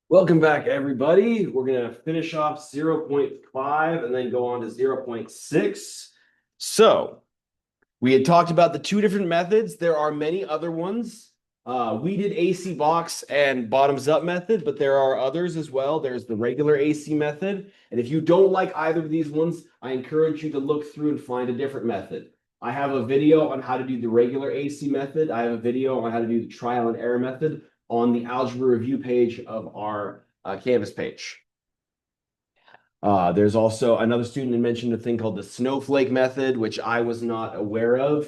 Welcome back, everybody. We're going to finish off 0.5 and then go on to 0.6. So we had talked about the two different methods. There are many other ones. We did AC box and bottoms up method, but there are others as well. There's the regular AC method. And if you don't like either of these ones, I encourage you to look through and find a different method. I have a video on how to do the regular AC method. I have a video on how to do the trial and error method on the algebra review page of our Canvas page. There's also another student that mentioned a thing called the snowflake method, which I was not aware of.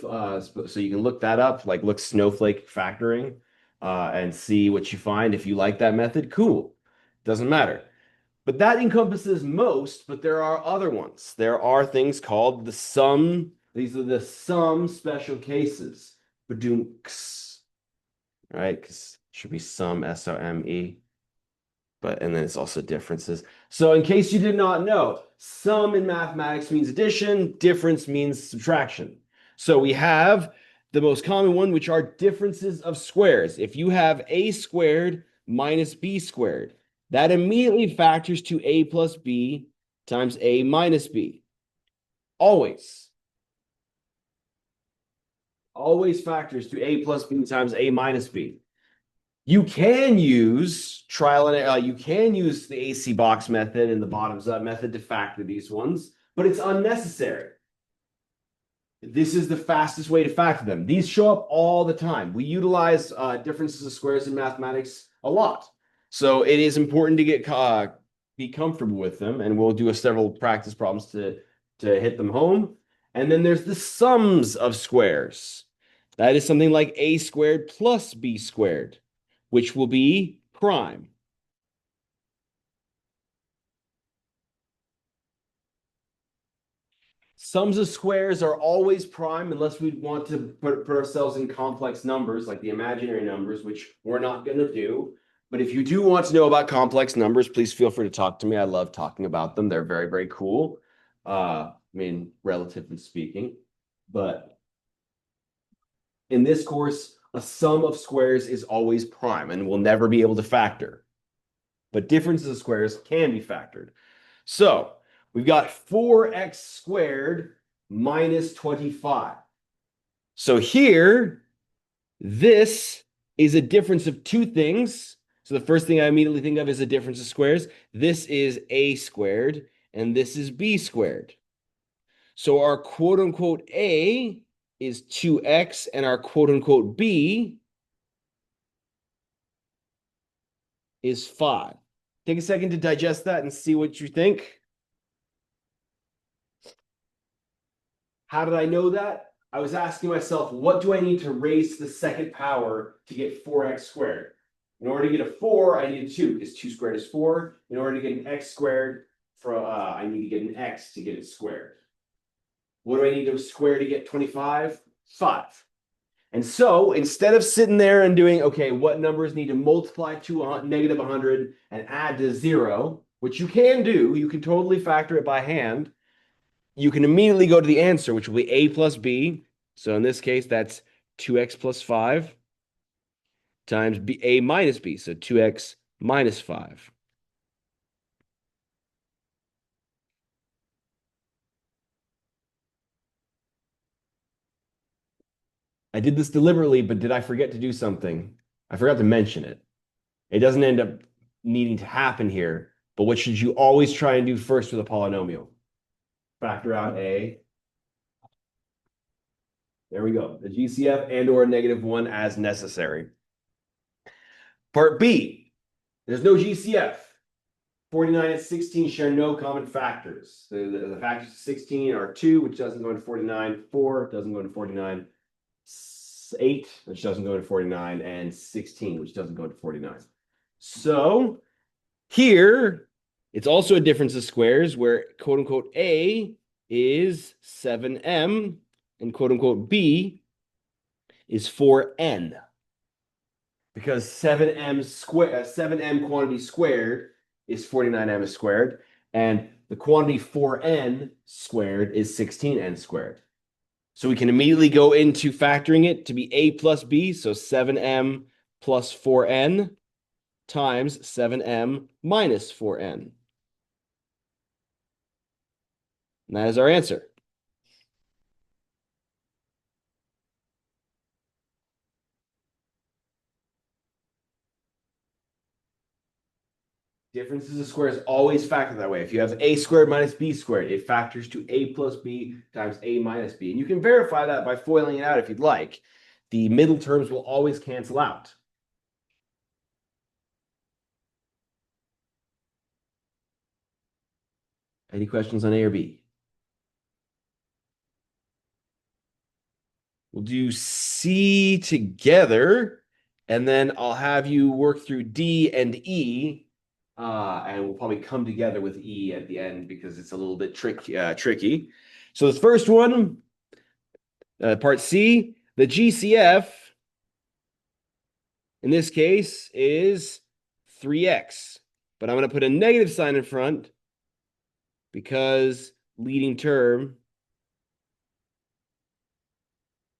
So you can look that up, like look snowflake factoring, and see what you find. If you like that method, cool. Doesn't matter. But that encompasses most, but there are other ones. There are things called the sum. These are the sum special cases. Badunks, right? Because it should be sum, S-O-M-E. And then it's also differences. So in case you did not know, sum in mathematics means addition, difference means subtraction. So we have the most common one, which are differences of squares. If you have a squared minus b squared, that immediately factors to a plus b times a minus b. Always. Always factors to a plus b times a minus b. You can use trial and error. You can use the AC box method and the bottoms up method to factor these ones, but it's unnecessary. This is the fastest way to factor them. These show up all the time. We utilize differences of squares in mathematics a lot. So it is important to get be comfortable with them, and we'll do several practice problems to hit them home. And then there's the sums of squares. That is something like a squared plus b squared, which will be prime. Sums of squares are always prime unless we want to put ourselves in complex numbers like the imaginary numbers, which we're not going to do. But if you do want to know about complex numbers, please feel free to talk to me. I love talking about them. They're very, very cool. Relatively speaking. But in this course, a sum of squares is always prime and will never be able to factor. But differences of squares can be factored. So we've got 4x squared minus 25. So here, this is a difference of two things. So the first thing I immediately think of is a difference of squares. This is a squared, and this is b squared. So our quote unquote a is 2x, and our quote unquote b is 5. Take a second to digest that and see what you think. How did I know that? I was asking myself, what do I need to raise to the second power to get 4x squared? In order to get a 4, I need a 2, because 2 squared is 4. In order to get an x squared, I need to get an x to get it squared. What do I need to square to get 25? 5. And so instead of sitting there and doing, okay, what numbers need to multiply to negative 100 and add to 0, which you can do, you can totally factor it by hand. You can immediately go to the answer, which will be a plus b. So in this case, that's 2x plus 5 times a minus b. So 2x minus 5. I did this deliberately, but did I forget to do something? I forgot to mention it. It doesn't end up needing to happen here, but what should you always try and do first with a polynomial? Factor out a. There we go. The GCF and or -1 as necessary. Part B, there's no GCF. 49 and 16 share no common factors. The factors of 16 are 2, which doesn't go into 49, 4 doesn't go into 49, 8, which doesn't go into 49, and 16, which doesn't go into 49. So here, it's also a difference of squares where quote unquote A is 7m and quote unquote B is 4n. Because 7m quantity squared is 49m squared, and the quantity 4n squared is 16n squared. So we can immediately go into factoring it to be a plus b, so 7m plus 4n times 7m minus 4n. And that is our answer. Differences of squares always factor that way. If you have a squared minus b squared, it factors to a plus b times a minus b. And you can verify that by foiling it out if you'd like. The middle terms will always cancel out. Any questions on A or B? We'll do C together, and then I'll have you work through D and E, and we'll probably come together with E at the end because it's a little bit tricky. So the first one, part C, the GCF, in this case, is 3x. But I'm going to put a negative sign in front because leading term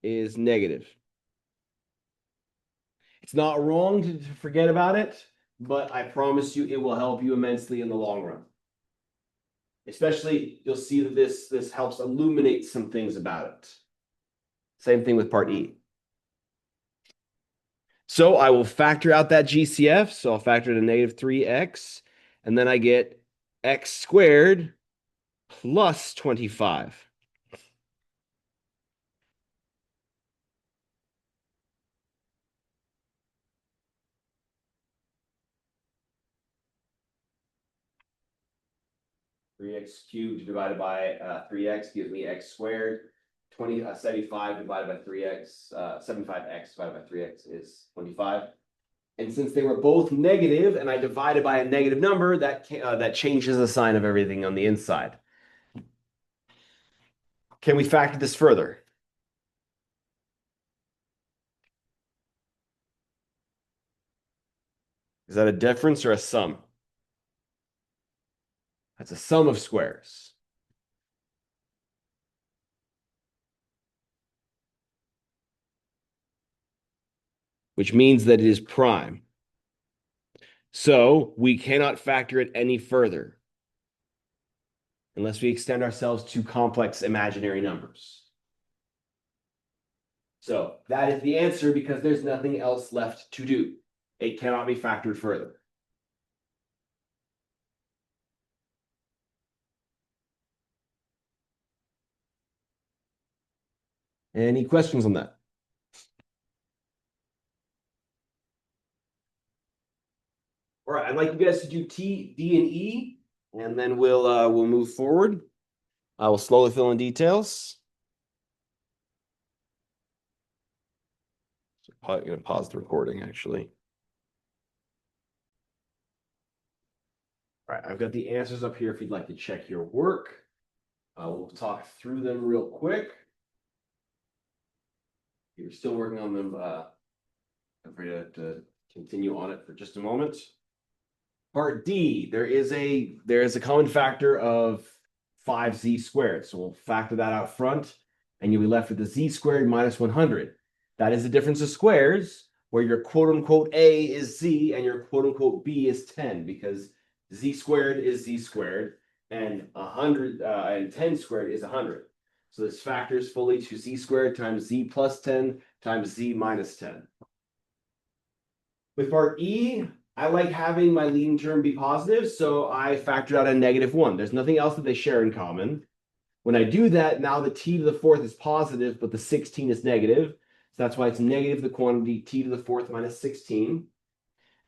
is negative. It's not wrong to forget about it, but I promise you it will help you immensely in the long run. Especially, you'll see that this helps illuminate some things about it. Same thing with part E. So I will factor out that GCF. So I'll factor in a negative 3x, and then I get x squared plus 25. Three x cubed divided by 3x gives me x squared. 75 divided by 3x, 75x divided by 3x is 25. And since they were both negative and I divided by a negative number, that changes the sign of everything on the inside. Can we factor this further? Is that a difference or a sum? That's a sum of squares. Which means that it is prime. So we cannot factor it any further unless we extend ourselves to complex imaginary numbers. So that is the answer because there's nothing else left to do. It cannot be factored further. Any questions on that? All right, I'd like you guys to do T, D, and E, and then we'll move forward. I will slowly fill in details. So I'm going to pause the recording, actually. All right, I've got the answers up here if you'd like to check your work. We'll talk through them real quick. If you're still working on them, feel free to continue on it for just a moment. Part D, there is a common factor of 5z squared. So we'll factor that out front, and you'll be left with the z squared minus 100. That is the difference of squares, where your quote-unquote a is z and your quote-unquote b is 10, because z squared is z squared, and 100 and 10 squared is 100. So this factors fully to z squared times z plus 10 times z minus 10. With part E, I like having my leading term be positive, so I factored out a -1. There's nothing else that they share in common. When I do that, now the t to the fourth is positive, but the 16 is negative. So that's why it's negative the quantity t to the fourth minus 16.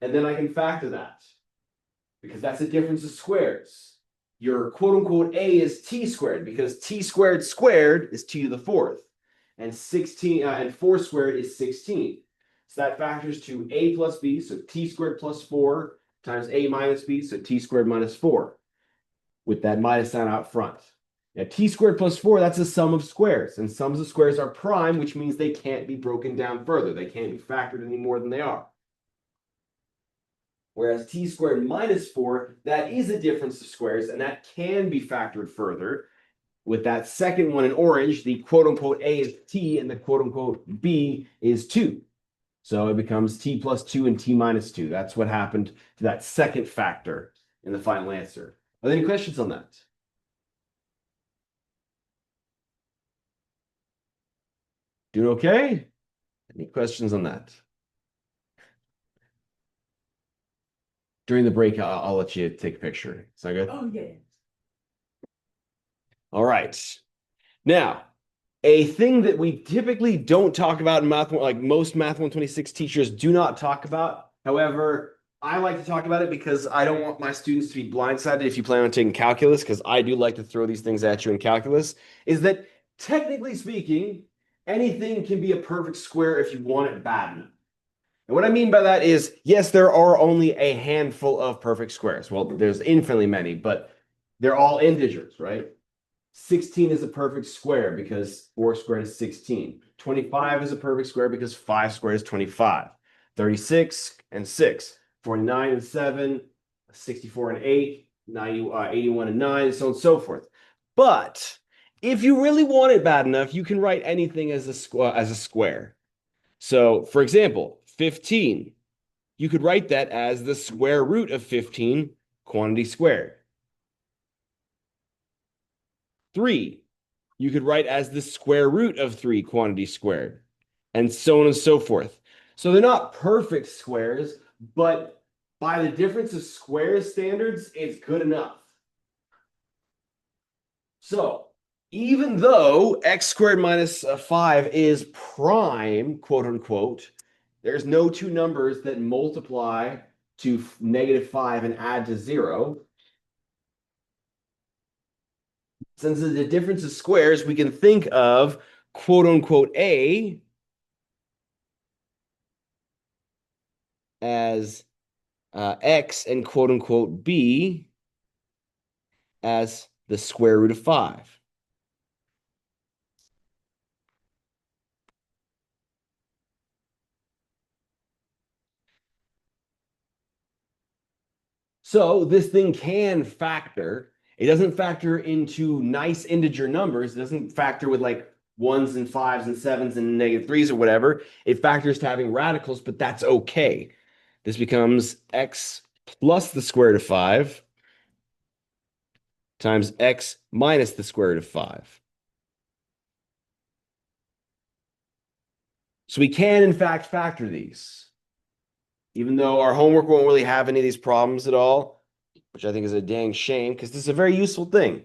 And then I can factor that, because that's the difference of squares. Your quote-unquote a is t squared, because t squared squared is t to the fourth. And 16 and 4 squared is 16. So that factors to a plus b, so t squared plus 4 times a minus b, so t squared minus 4, with that minus sign out front. Now, t squared plus 4, that's a sum of squares, and sums of squares are prime, which means they can't be broken down further. They can't be factored any more than they are. Whereas t squared minus 4, that is a difference of squares, and that can be factored further. With that second one in orange, the quote-unquote a is t, and the quote-unquote b is 2. So it becomes t plus 2 and t minus 2. That's what happened to that second factor in the final answer. Are there any questions on that? Doing okay? Any questions on that? During the break, I'll let you take a picture. Is that good? Oh, yeah. All right. Now, a thing that we typically don't talk about in math, like most Math 126 teachers do not talk about. However, I like to talk about it because I don't want my students to be blindsided if you plan on taking calculus, because I do like to throw these things at you in calculus, is that technically speaking, anything can be a perfect square if you want it bad enough. And what I mean by that is, yes, there are only a handful of perfect squares. Well, there's infinitely many, but they're all integers, right? 16 is a perfect square because 4 squared is 16. 25 is a perfect square because 5 squared is 25. 36 and 6. 49 and 7. 64 and 8. 81 and 9, and so on and so forth. But if you really want it bad enough, you can write anything as a square. So, for example, 15. You could write that as the square root of 15 quantity squared. 3. You could write as the square root of 3 quantity squared, and so on and so forth. So they're not perfect squares, but by the difference of squares standards, it's good enough. So even though x squared minus 5 is prime, quote unquote, there's no two numbers that multiply to negative 5 and add to 0. Since it's a difference of squares, we can think of quote unquote a as x and quote unquote b as the square root of 5. So this thing can factor. It doesn't factor into nice integer numbers. It doesn't factor with like ones and fives and sevens and negative threes or whatever. It factors to having radicals, but that's okay. This becomes x plus the square root of 5 times x minus the square root of 5. So we can, in fact, factor these, even though our homework won't really have any of these problems at all, which I think is a dang shame because this is a very useful thing.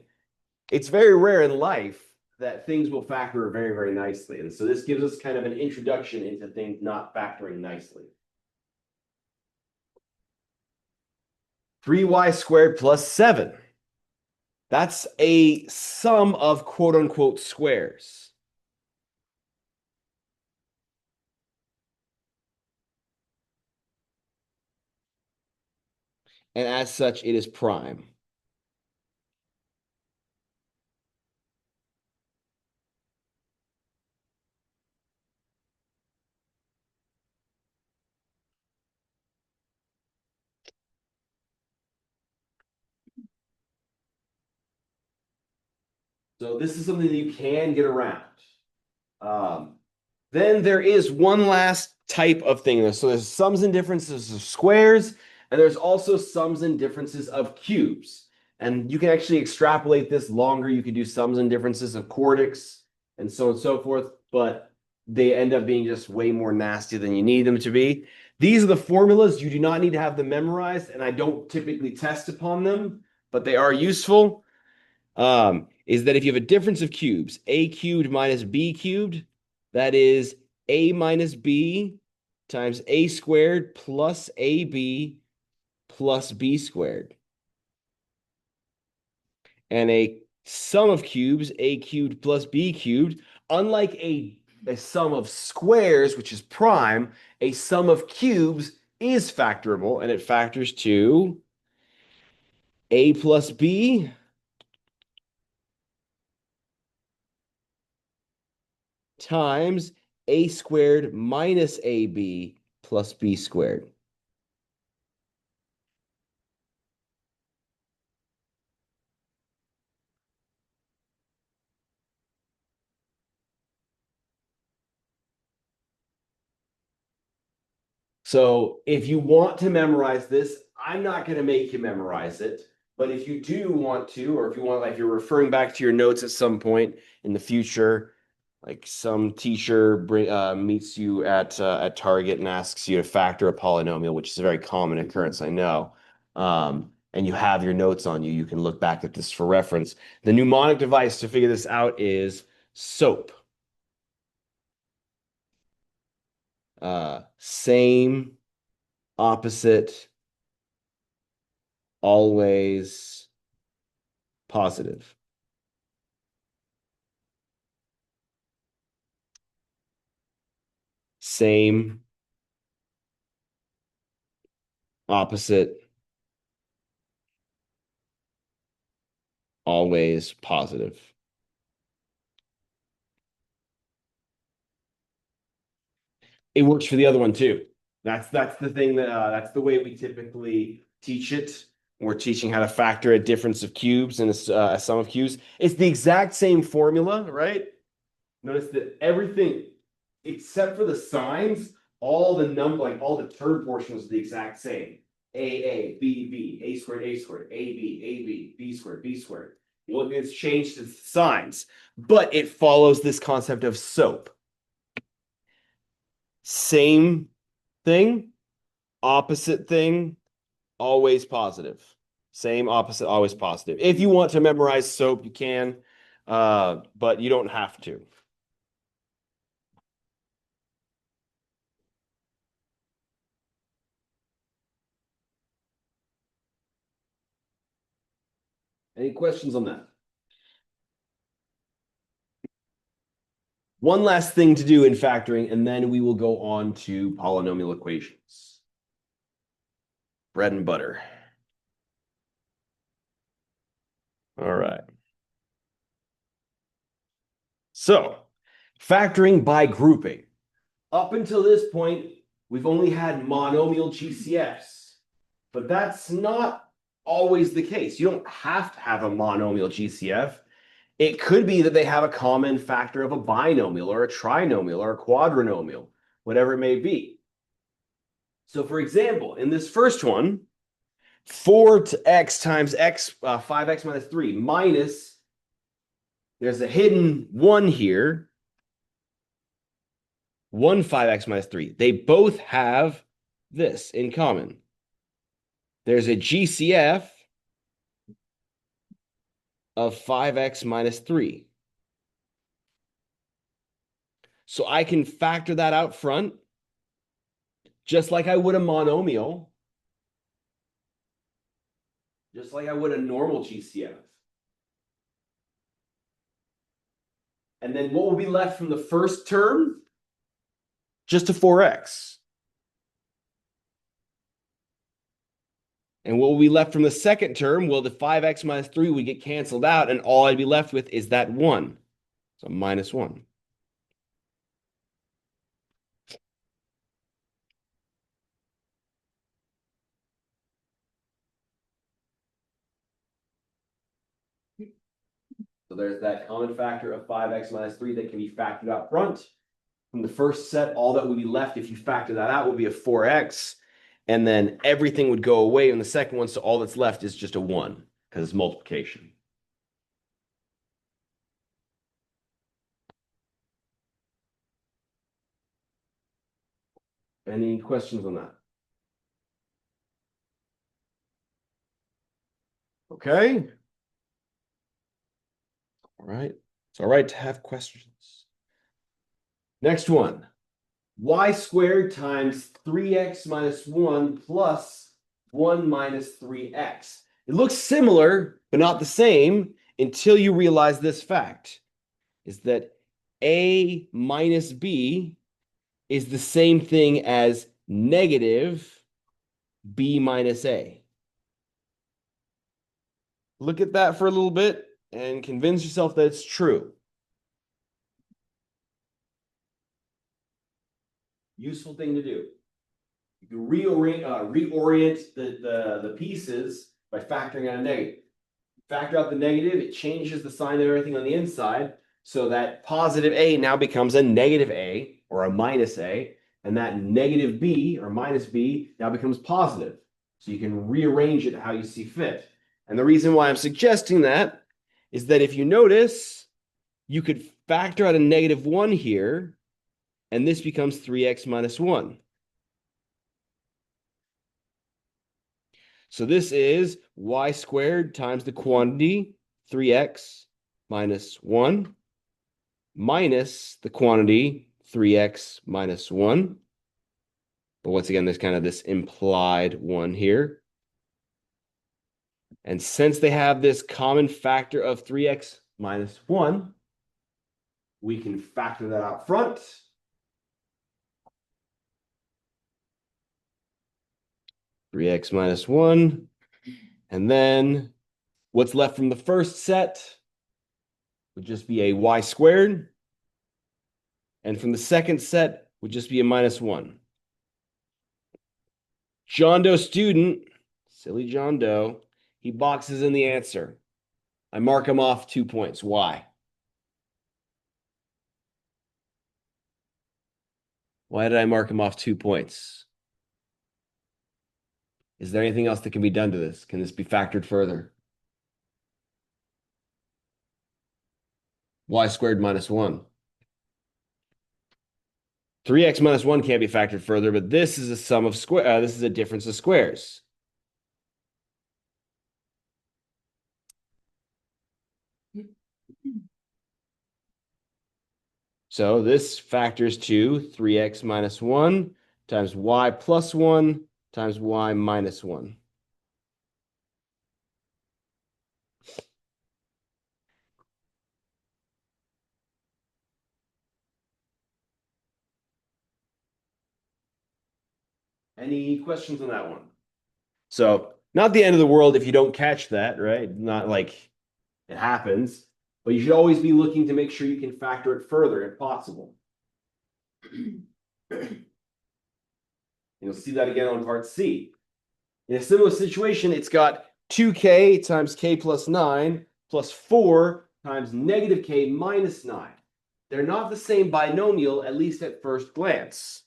It's very rare in life that things will factor very, very nicely. And so this gives us kind of an introduction into things not factoring nicely. 3y squared plus 7. That's a sum of quote unquote squares. And as such, it is prime. So this is something that you can get around. Um, then there is one last type of thing. So there's sums and differences of squares, and there's also sums and differences of cubes. And you can actually extrapolate this longer. You could do sums and differences of quartics and so on and so forth, but they end up being just way more nasty than you need them to be. These are the formulas. You do not need to have them memorized, and I don't typically test upon them, but they are useful. Is that if you have a difference of cubes, a cubed minus b cubed, that is a minus b times a squared plus ab plus b squared. And a sum of cubes, a cubed plus b cubed, unlike a sum of squares, which is prime, a sum of cubes is factorable, and it factors to a plus b times a squared minus ab plus b squared. So if you want to memorize this, I'm not going to make you memorize it. But if you do want to, or if you want, like, if you're referring back to your notes at some point in the future, like some teacher meets you at Target and asks you to factor a polynomial, which is a very common occurrence, I know. And you have your notes on you, you can look back at this for reference. The mnemonic device to figure this out is SOAP. Same, opposite, always, positive. Same, opposite, always, positive. It works for the other one too. That's the thing that's the way we typically teach it. We're teaching how to factor a difference of cubes and a sum of cubes. It's the exact same formula, right? Notice that everything except for the signs, all the like all the term portions are the exact same. A, B, A squared, B squared, B squared. Well, it's changed its signs, but it follows this concept of SOAP. Same thing, opposite thing, always positive. Same, opposite, always positive. If you want to memorize SOAP, you can, but you don't have to. Any questions on that? One last thing to do in factoring, and then we will go on to polynomial equations. Bread and butter. All right. So, factoring by grouping. Up until this point, we've only had monomial GCFs, but that's not always the case. You don't have to have a monomial GCF. It could be that they have a common factor of a binomial or a trinomial or a quadrinomial, whatever it may be. So for example, in this first one, 4x times x, 5x minus 3 minus, there's a hidden 1 here, 1 5x minus 3. They both have this in common. There's a GCF of 5x minus 3. So I can factor that out front, just like I would a monomial, just like I would a normal GCF. And then what will be left from the first term? Just a 4x. And what will be left from the second term? Well, the 5x minus 3 would get canceled out, and all I'd be left with is that 1. So minus 1. So there's that common factor of 5x minus 3 that can be factored out front. From the first set, all that would be left if you factor that out would be a 4x. And then everything would go away in the second one. So all that's left is just a 1 because it's multiplication. Any questions on that? Okay. All right. It's all right to have questions. Next one. Y squared times 3x minus 1 plus 1 minus 3x. It looks similar, but not the same until you realize this fact, is that A minus B is the same thing as negative B minus A. Look at that for a little bit and convince yourself that it's true. Useful thing to do. You can reorient the pieces by factoring out a negative. Factor out the negative, it changes the sign of everything on the inside, so that positive A now becomes a negative A or a minus A, And that negative b or minus b now becomes positive. So you can rearrange it how you see fit. And the reason why I'm suggesting that is that if you notice, you could factor out a negative 1 here, and this becomes 3x minus 1. So this is y squared times the quantity 3x minus 1 minus the quantity 3x minus 1. But once again, there's kind of this implied 1 here. And since they have this common factor of 3x minus 1, we can factor that out front. Three x minus 1. And then what's left from the first set would just be a y squared. And from the second set would just be a minus 1. John Doe student, silly John Doe, he boxes in the answer. I mark him off 2 points. Why? Why did I mark him off 2 points? Is there anything else that can be done to this? Can this be factored further? Y squared minus 1. 3x minus 1 can't be factored further, but this is a sum of square. This is a difference of squares. So this factors to 3x minus 1 times y plus 1 times y minus 1. Any questions on that one? So not the end of the world if you don't catch that, right? Not like it happens, but you should always be looking to make sure you can factor it further if possible. You'll see that again on part C. In a similar situation, it's got 2k times k plus 9 plus 4 times negative k minus 9. They're not the same binomial, at least at first glance.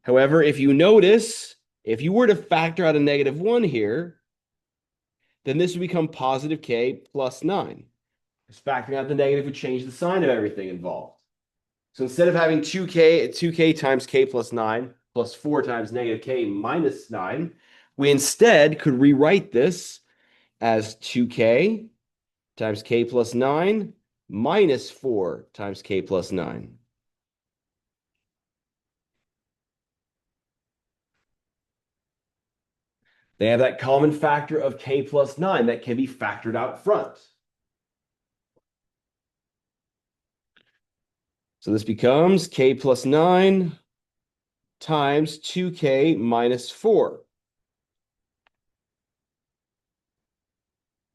However, if you notice, if you were to factor out a negative 1 here, then this would become positive k plus 9. Because factoring out the negative would change the sign of everything involved. So instead of having 2k times k plus 9 plus 4 times negative k minus 9, we instead could rewrite this as 2k times k plus 9 minus 4 times k plus 9. They have that common factor of k plus 9 that can be factored out front. So this becomes k plus 9 times 2k minus 4.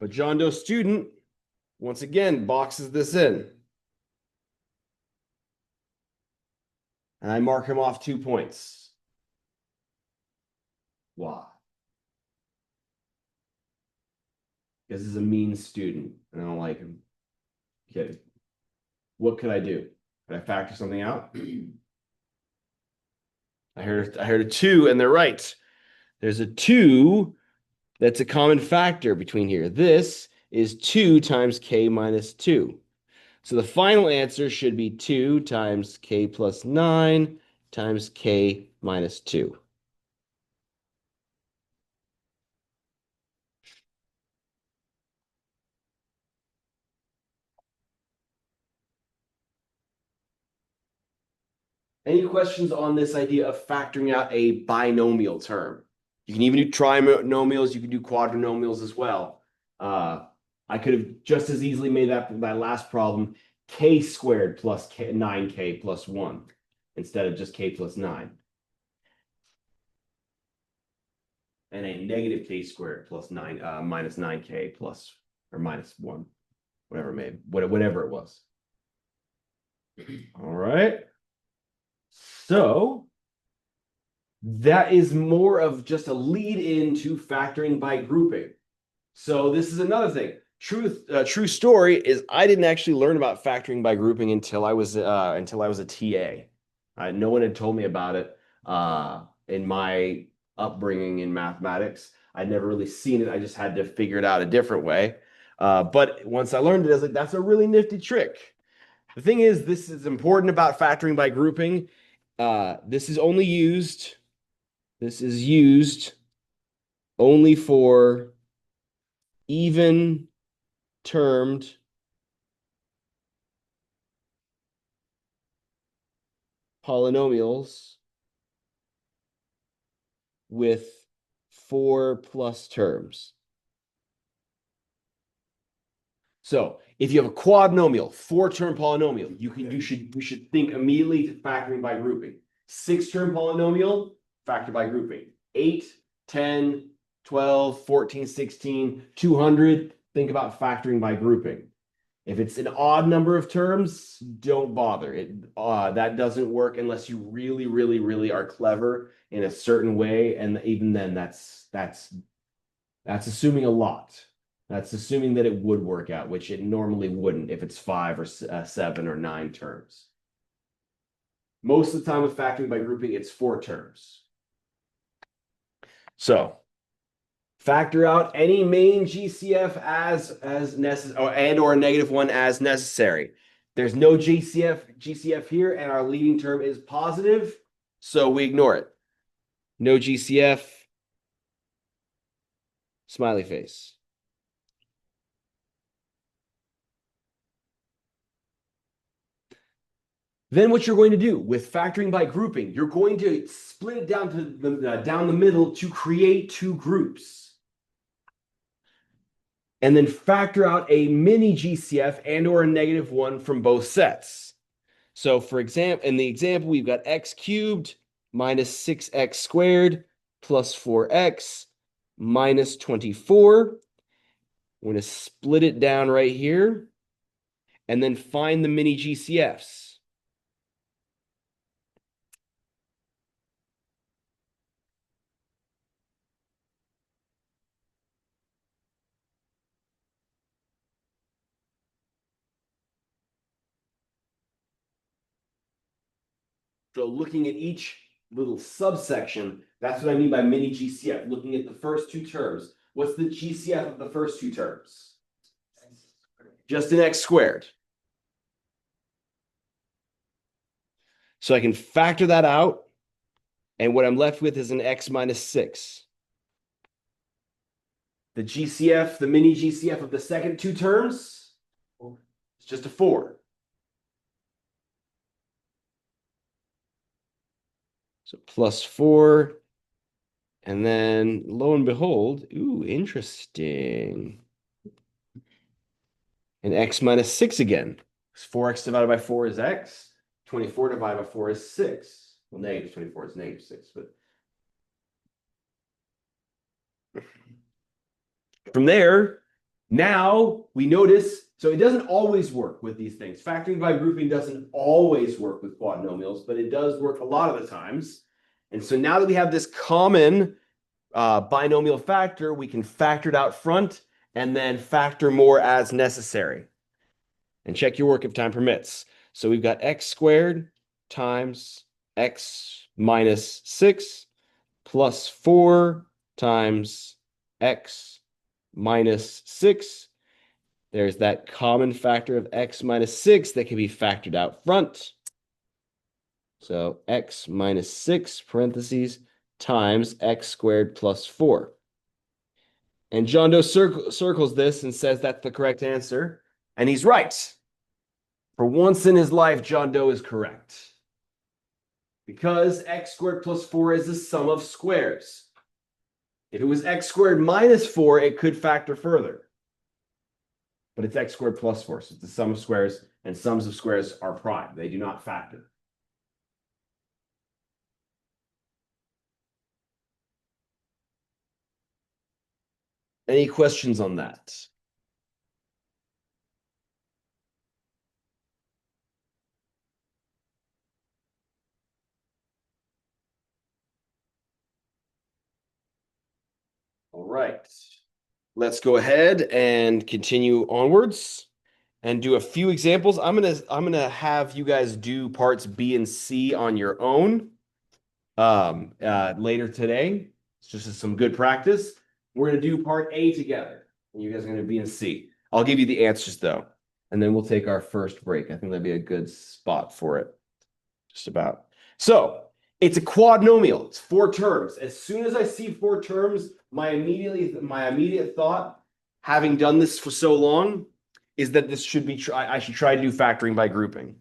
But John Doe student, once again, boxes this in. And I mark him off 2 points. Why? Because he's a mean student, and I don't like him. Okay. What could I do? Could I factor something out? I heard a 2, and they're right. There's a 2 that's a common factor between here. This is 2 times k minus 2. So the final answer should be 2 times k plus 9 times k minus 2. Any questions on this idea of factoring out a binomial term? You can even do trinomials. You can do quadrinomials as well. I could have just as easily made that last problem k squared plus 9k plus 1 instead of just k plus 9. And a negative k squared plus 9 minus 9k plus or minus 1, whatever it was. All right. So that is more of just a lead into factoring by grouping. So this is another thing. True story is I didn't actually learn about factoring by grouping until I was a TA. No one had told me about it in my upbringing in mathematics. I'd never really seen it. I just had to figure it out a different way. But once I learned it, I was like, that's a really nifty trick. The thing is, this is important about factoring by grouping. This is only used, this is used only for even termed polynomials with 4+ terms. So if you have a quadnomial, 4-term polynomial, you should think immediately to factoring by grouping. 6-term polynomial, factor by grouping. 8, 10, 12, 14, 16, 200, think about factoring by grouping. If it's an odd number of terms, don't bother. That doesn't work unless you really, really, really are clever in a certain way, and even then, that's assuming a lot. That's assuming that it would work out, which it normally wouldn't if it's 5 or 7 or 9 terms. Most of the time with factoring by grouping, it's 4 terms. So factor out any main GCF as necessary, and or a -1 as necessary. There's no GCF here, and our leading term is positive, so we ignore it. No GCF, smiley face. Then what you're going to do with factoring by grouping, you're going to split it down to down the middle to create 2 groups. And then factor out a mini GCF and or a -1 from both sets. So for example, in the example, we've got x cubed minus 6x squared plus 4x minus 24. We're going to split it down right here and then find the mini GCFs. So looking at each little subsection, that's what I mean by mini GCF, looking at the first 2 terms. What's the GCF of the first 2 terms? Just an x squared. So I can factor that out, and what I'm left with is an x minus 6. The GCF, the mini GCF of the second 2 terms, it's just a 4. So plus 4, and then lo and behold, ooh, interesting. And x minus 6 again. 4x divided by 4 is x. 24 divided by 4 is 6. Well, -24 is -6, but from there, now we notice, so it doesn't always work with these things. Factoring by grouping doesn't always work with quadnomials, but it does work a lot of the times. And so now that we have this common binomial factor, we can factor it out front and then factor more as necessary. And check your work if time permits. So we've got x squared times x minus 6 plus 4 times x minus 6. There's that common factor of x minus 6 that can be factored out front. So x minus 6 parentheses times x squared plus 4. And John Doe circles this and says that's the correct answer. And he's right. For once in his life, John Doe is correct. Because x squared plus 4 is the sum of squares. If it was x squared minus 4, it could factor further. But it's x squared plus 4, so it's the sum of squares, and sums of squares are prime. They do not factor. Any questions on that? All right. Let's go ahead and continue onwards. and do a few examples. I'm gonna have you guys do parts B and C on your own later today. It's just some good practice. We're gonna do part A together, and you guys are gonna B and C. I'll give you the answers though, and then we'll take our first break. I think that'd be a good spot for it. Just about. So it's a quadnomial. It's four terms. As soon as I see four terms, my immediate thought, having done this for so long, is that this should be I should try to do factoring by grouping.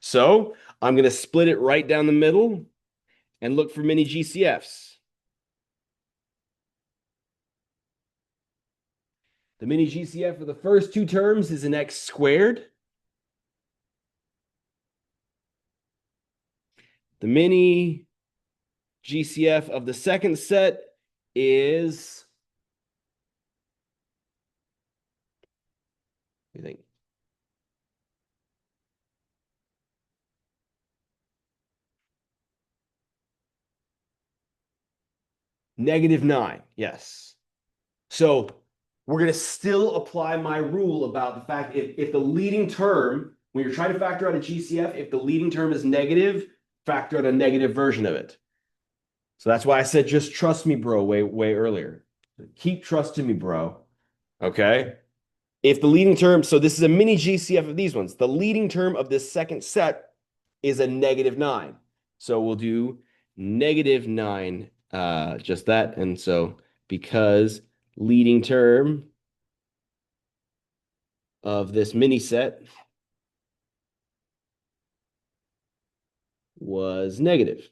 So I'm going to split it right down the middle and look for mini GCFs. The mini GCF for the first two terms is an x squared. The mini GCF of the second set is, what do you think? -9, yes. So we're going to still apply my rule about the fact if the leading term, when you're trying to factor out a GCF, if the leading term is negative, factor out a negative version of it. So that's why I said just trust me, bro, way earlier. Keep trusting me, bro. Okay? If the leading term, so this is a mini GCF of these ones. The leading term of this second set is a -9. So we'll do -9, just that. And so because leading term of this mini set was negative.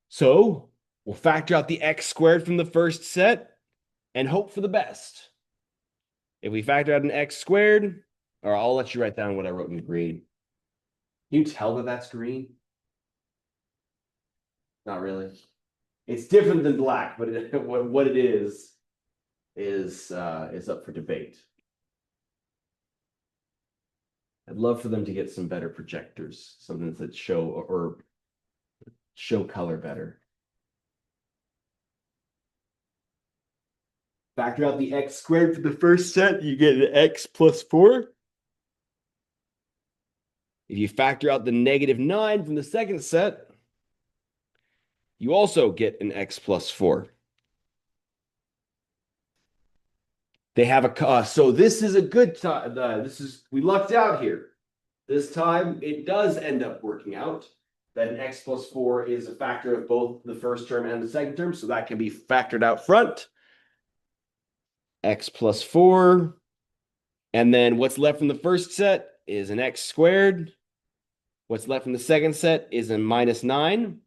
So we'll factor out the x squared from the first set and hope for the best. If we factor out an x squared, or I'll let you write down what I wrote in green. Can you tell that that's green? Not really. It's different than black, but what it is up for debate. I'd love for them to get some better projectors, something that show color better. Factor out the x squared for the first set, you get an x plus 4. If you factor out the -9 from the second set, you also get an x plus 4. They have a so this is a good time. We lucked out here. This time it does end up working out that an x plus 4 is a factor of both the first term and the second term, so that can be factored out front. X plus 4, and then what's left from the first set is an x squared. What's left from the second set is a -9,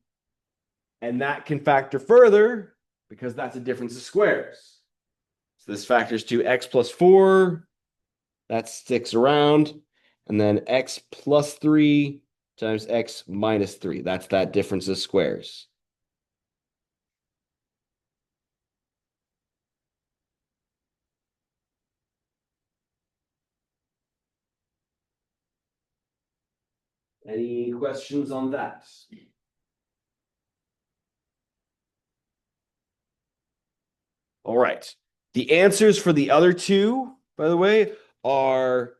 and that can factor further because that's a difference of squares. So this factors to x plus 4. That sticks around. And then x plus 3 times x minus 3. That's that difference of squares. Any questions on that? All right. The answers for the other two, by the way, are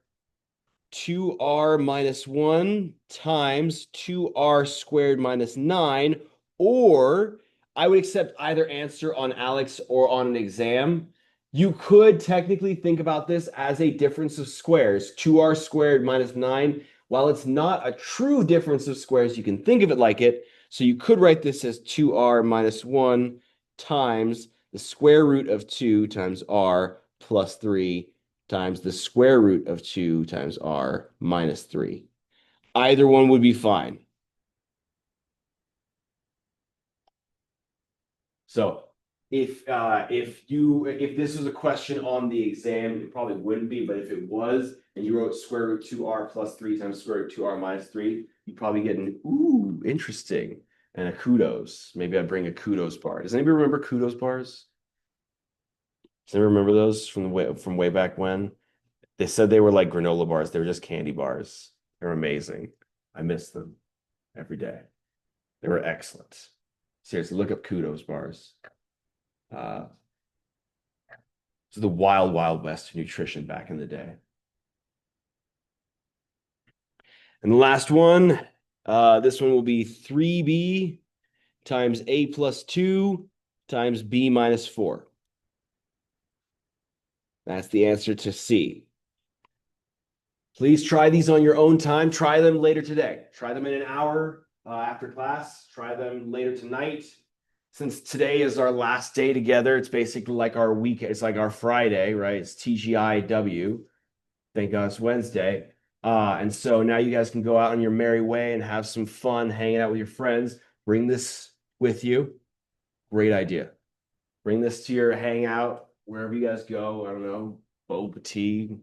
2r minus 1 times 2r squared minus 9, or I would accept either answer on ALEKS or on an exam. You could technically think about this as a difference of squares, 2r squared minus 9. While it's not a true difference of squares, you can think of it like it. So you could write this as 2r minus 1 times the square root of 2 times r plus 3 times the square root of 2 times r minus 3. Either one would be fine. So if this was a question on the exam, it probably wouldn't be, but if it was, and you wrote square root 2r plus 3 times square root 2r minus 3, you'd probably get an ooh, interesting, and a kudos. Maybe I'd bring a kudos bar. Does anybody remember kudos bars? Does anybody remember those from way back when? They said they were like granola bars. They were just candy bars. They're amazing. I miss them every day. They were excellent. Seriously, look up kudos bars. It's the wild, wild west of nutrition back in the day. And the last one, this one will be 3b times a plus 2 times b minus 4. That's the answer to C. Please try these on your own time. Try them later today. Try them in an hour after class. Try them later tonight. Since today is our last day together, it's basically like our week. It's like our Friday, right? It's TGIW. Thank God it's Wednesday. And so now you guys can go out on your merry way and have some fun hanging out with your friends. Bring this with you. Great idea. Bring this to your hangout wherever you guys go. I don't know, boba tea,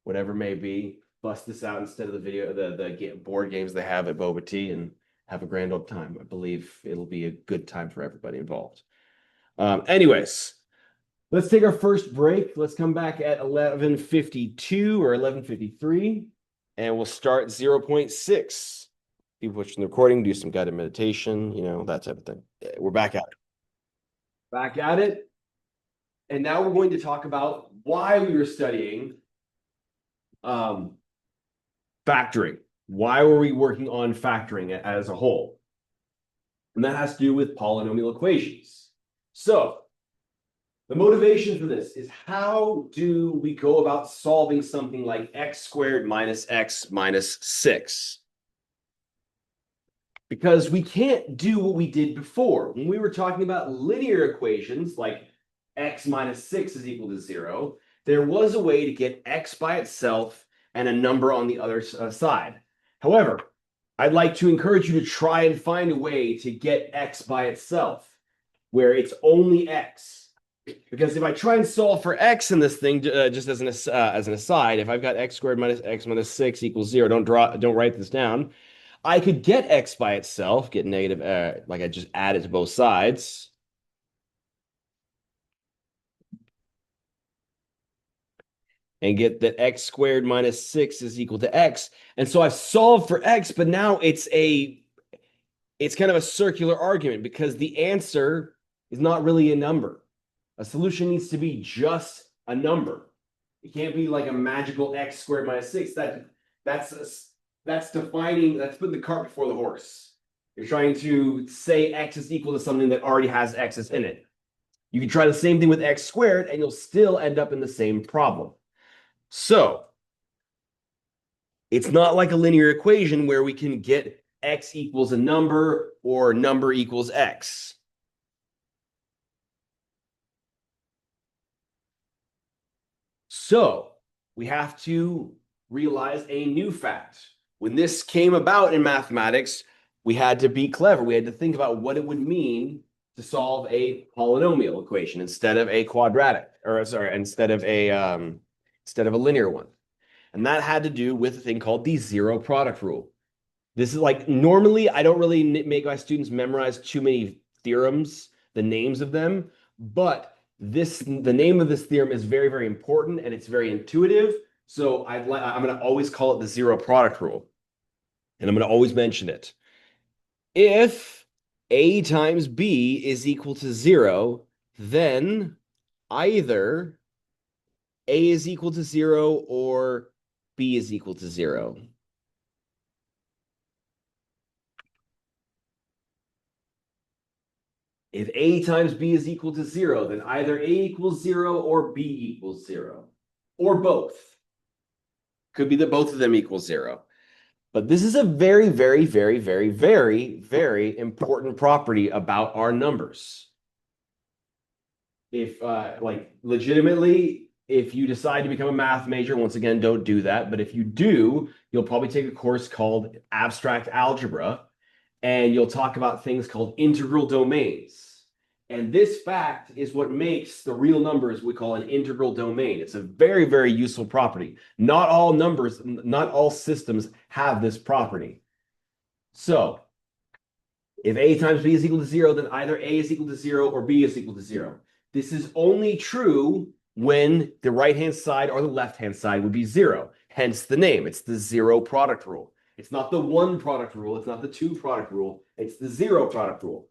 whatever it may be. Bust this out instead of the board games they have at boba tea and have a grand old time. I believe it'll be a good time for everybody involved. Anyways, let's take our first break. Let's come back at 11:52 or 11:53, and we'll start 0.6. People watching the recording, do some guided meditation, that type of thing. We're back at it. Back at it. And now we're going to talk about why we were studying factoring. Why were we working on factoring as a whole? And that has to do with polynomial equations. So the motivation for this is, how do we go about solving something like x squared minus x minus 6? Because we can't do what we did before. When we were talking about linear equations like x minus 6 is equal to 0, there was a way to get x by itself and a number on the other side. However, I'd like to encourage you to try and find a way to get x by itself, where it's only x. Because if I try and solve for x in this thing, just as an aside, if I've got x squared minus x minus 6 equals 0, don't write this down. I could get x by itself, get negative, like I just add it to both sides. And get that x squared minus 6 is equal to x. And so I've solved for x, but now it's kind of a circular argument, because the answer is not really a number. A solution needs to be just a number. It can't be like a magical x squared minus 6. That's putting the cart before the horse. You're trying to say x is equal to something that already has x's in it. You can try the same thing with x squared, and you'll still end up in the same problem. So it's not like a linear equation where we can get x equals a number or number equals x. So we have to realize a new fact. When this came about in mathematics, we had to be clever. We had to think about what it would mean to solve a polynomial equation instead of a quadratic, instead of a linear one. And that had to do with a thing called the zero product rule. This is like, normally I don't really make my students memorize too many theorems, the names of them, but the name of this theorem is very, very important, and it's very intuitive. So I'm going to always call it the zero product rule. And I'm going to always mention it. If a times b is equal to 0, then either a is equal to 0 or b is equal to 0. If a times b is equal to 0, then either a equals 0 or b equals 0, or both. Could be that both of them equal 0. But this is a very, very, very, very, very, very important property about our numbers. If, legitimately, if you decide to become a math major, once again, don't do that. But if you do, you'll probably take a course called Abstract Algebra, and you'll talk about things called integral domains. And this fact is what makes the real numbers we call an integral domain. It's a very, very useful property. Not all numbers, not all systems have this property. So if a times b is equal to 0, then either a is equal to 0 or b is equal to 0. This is only true when the right-hand side or the left-hand side would be 0. Hence the name. It's the zero product rule. It's not the one product rule. It's not the two product rule. It's the zero product rule.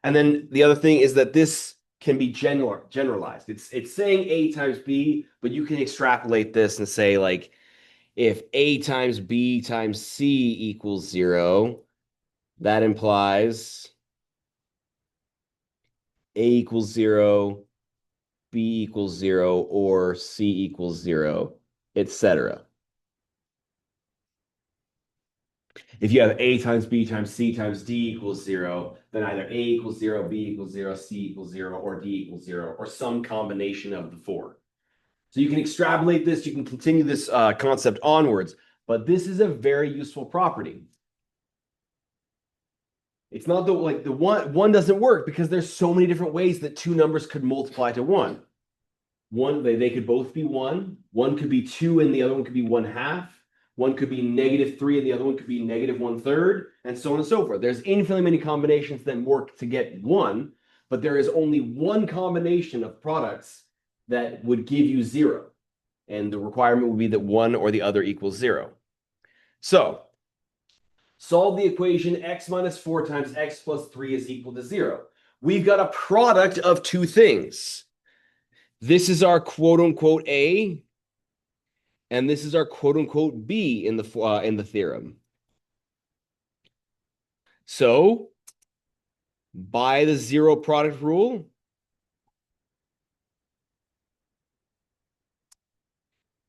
And then the other thing is that this can be generalized. It's saying A times B, but you can extrapolate this and say like if A times B times C equals 0, that implies A equals 0, B equals 0, or C equals 0, etc. If you have A times B times C times D equals 0, then either A equals 0, B equals 0, C equals 0, or D equals 0, or some combination of the four. So you can extrapolate this, you can continue this concept onwards, but this is a very useful property. It's not the like the one doesn't work because there's so many different ways that two numbers could multiply to one. They could both be one could be 2 and the other one could be 1/2. One could be -3 and the other one could be -1/3, and so on and so forth. There's infinitely many combinations that work to get 1, but there is only one combination of products that would give you 0. And the requirement would be that one or the other equals 0. So solve the equation x minus 4 times x plus 3 is equal to 0. We've got a product of two things. This is our quote unquote A, and this is our quote unquote B in the theorem. So by the zero product rule,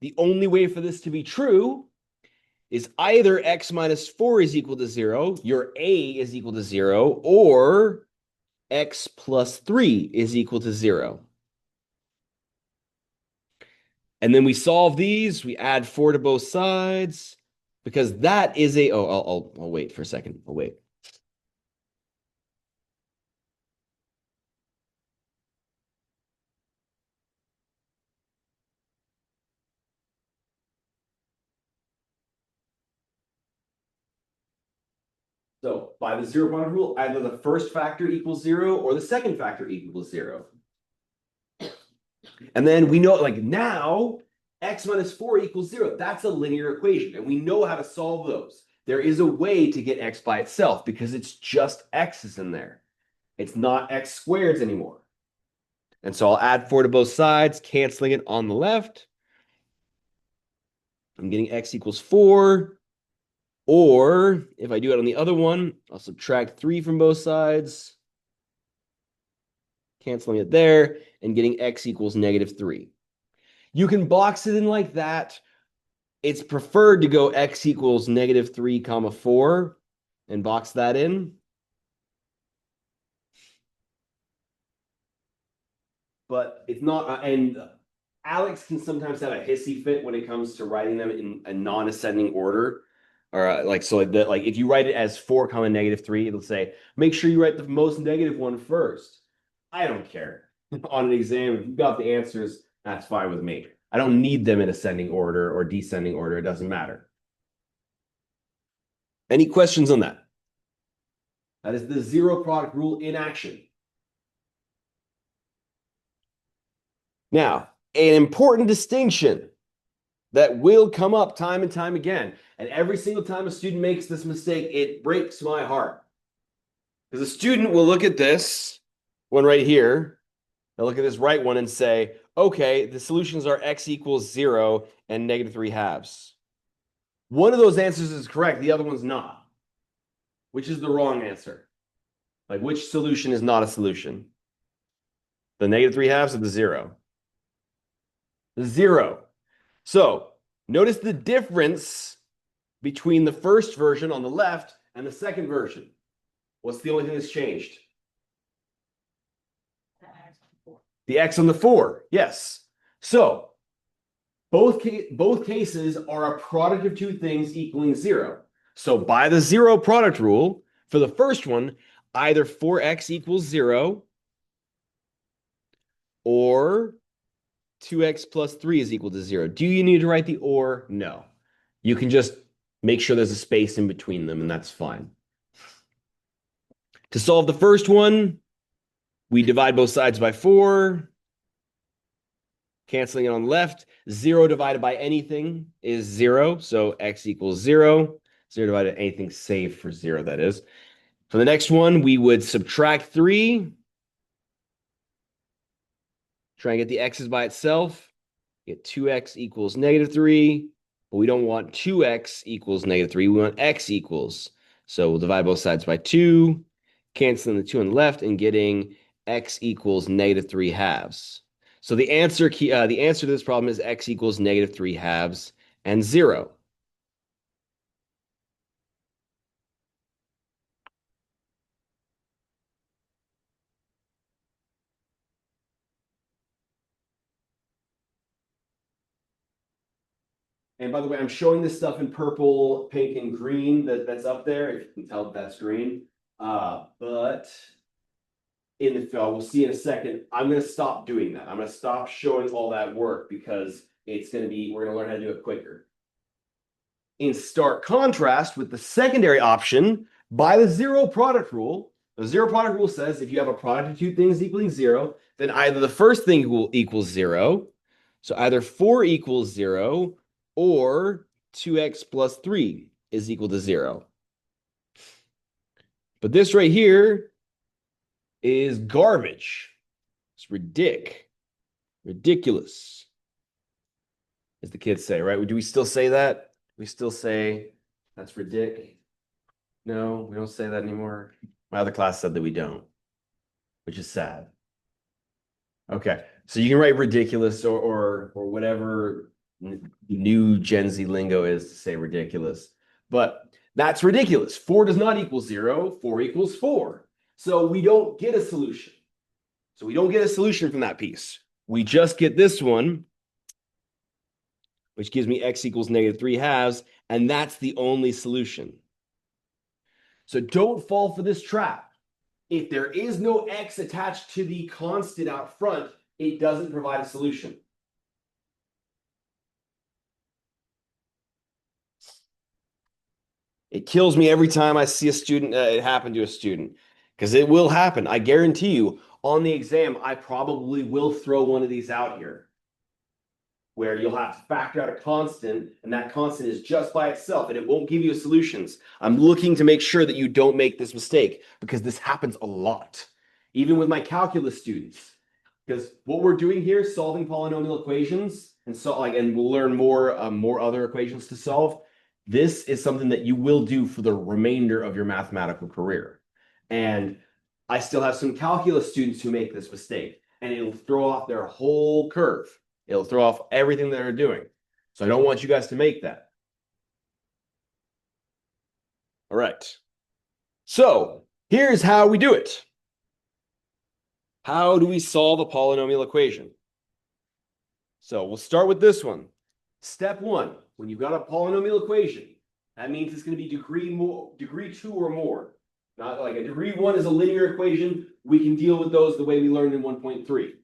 the only way for this to be true is either x minus 4 is equal to 0, your A is equal to 0, or x plus 3 is equal to 0. And then we solve these, we add 4 to both sides, because that is a, I'll wait for a second, I'll wait. So by the zero product rule, either the first factor equals 0 or the second factor equals 0. And then we know, like now, x minus 4 equals 0. That's a linear equation, and we know how to solve those. There is a way to get x by itself because it's just x's in there. It's not x squareds anymore. And so I'll add 4 to both sides, canceling it on the left. I'm getting x equals 4. Or if I do it on the other one, I'll subtract 3 from both sides, canceling it there, and getting x equals -3. You can box it in like that. It's preferred to go x equals -3 comma 4 and box that in. But it's not, and Alex can sometimes have a hissy fit when it comes to writing them in a non-ascending order. Or like so like if you write it as 4 comma -3, it'll say make sure you write the most negative one first. I don't care. On an exam, if you got the answers, that's fine with me. I don't need them in ascending order or descending order. It doesn't matter. Any questions on that? That is the zero product rule in action. Now, an important distinction that will come up time and time again. And every single time a student makes this mistake, it breaks my heart. Because a student will look at this one right here. They'll look at this right one and say, okay, the solutions are x equals 0 and -3/2. One of those answers is correct. The other one's not. Which is the wrong answer? Like which solution is not a solution? The -3/2 or the 0? The 0. So notice the difference between the first version on the left and the second version. What's the only thing that's changed? The x on the 4. Yes. So both cases are a product of two things equaling 0. So by the zero product rule, for the first one, either 4x equals 0 or 2x plus 3 is equal to 0. Do you need to write the or? No. You can just make sure there's a space in between them, and that's fine. To solve the first one, we divide both sides by 4. Canceling it on the left. 0 divided by anything is 0. So x equals 0. 0 divided by anything save for 0, that is. For the next one, we would subtract 3. Try and get the x's by itself. Get 2x equals -3, but we don't want 2x equals -3. We want x equals. So we'll divide both sides by 2, canceling the 2 on the left and getting x equals -3/2. So the answer to this problem is x equals -3/2 and 0. And by the way, I'm showing this stuff in purple, pink, and green that's up there. If you can tell that's green. But in the we'll see in a second. I'm going to stop doing that. I'm going to stop showing all that work because we're going to learn how to do it quicker. In stark contrast with the secondary option, by the zero product rule, the zero product rule says if you have a product of two things equaling 0, then either the first thing will equal 0. So either 4 equals 0 or 2x plus 3 is equal to 0. But this right here is garbage. It's ridiculous, as the kids say, right? Do we still say that? We still say that's ridic? No, we don't say that anymore. My other class said that we don't, which is sad. Okay, so you can write ridiculous or whatever new Gen Z lingo is to say ridiculous, but that's ridiculous. 4 does not equal 0. 4 equals 4. So we don't get a solution. So we don't get a solution from that piece. We just get this one, which gives me x equals -3/2, and that's the only solution. So don't fall for this trap. If there is no x attached to the constant out front, it doesn't provide a solution. It kills me every time I see a student, it happen to a student, because it will happen. I guarantee you, on the exam, I probably will throw one of these out here, where you'll have to factor out a constant, and that constant is just by itself, and it won't give you solutions. I'm looking to make sure that you don't make this mistake, because this happens a lot, even with my calculus students. Because what we're doing here, solving polynomial equations, and we'll learn more other equations to solve. This is something that you will do for the remainder of your mathematical career. And I still have some calculus students who make this mistake, and it'll throw off their whole curve. It'll throw off everything they're doing. So I don't want you guys to make that. All right. So here's how we do it. How do we solve a polynomial equation? So we'll start with this one. Step 1, when you've got a polynomial equation, that means it's going to be degree 2 or more. Not like a degree 1 is a linear equation. We can deal with those the way we learned in 1.3.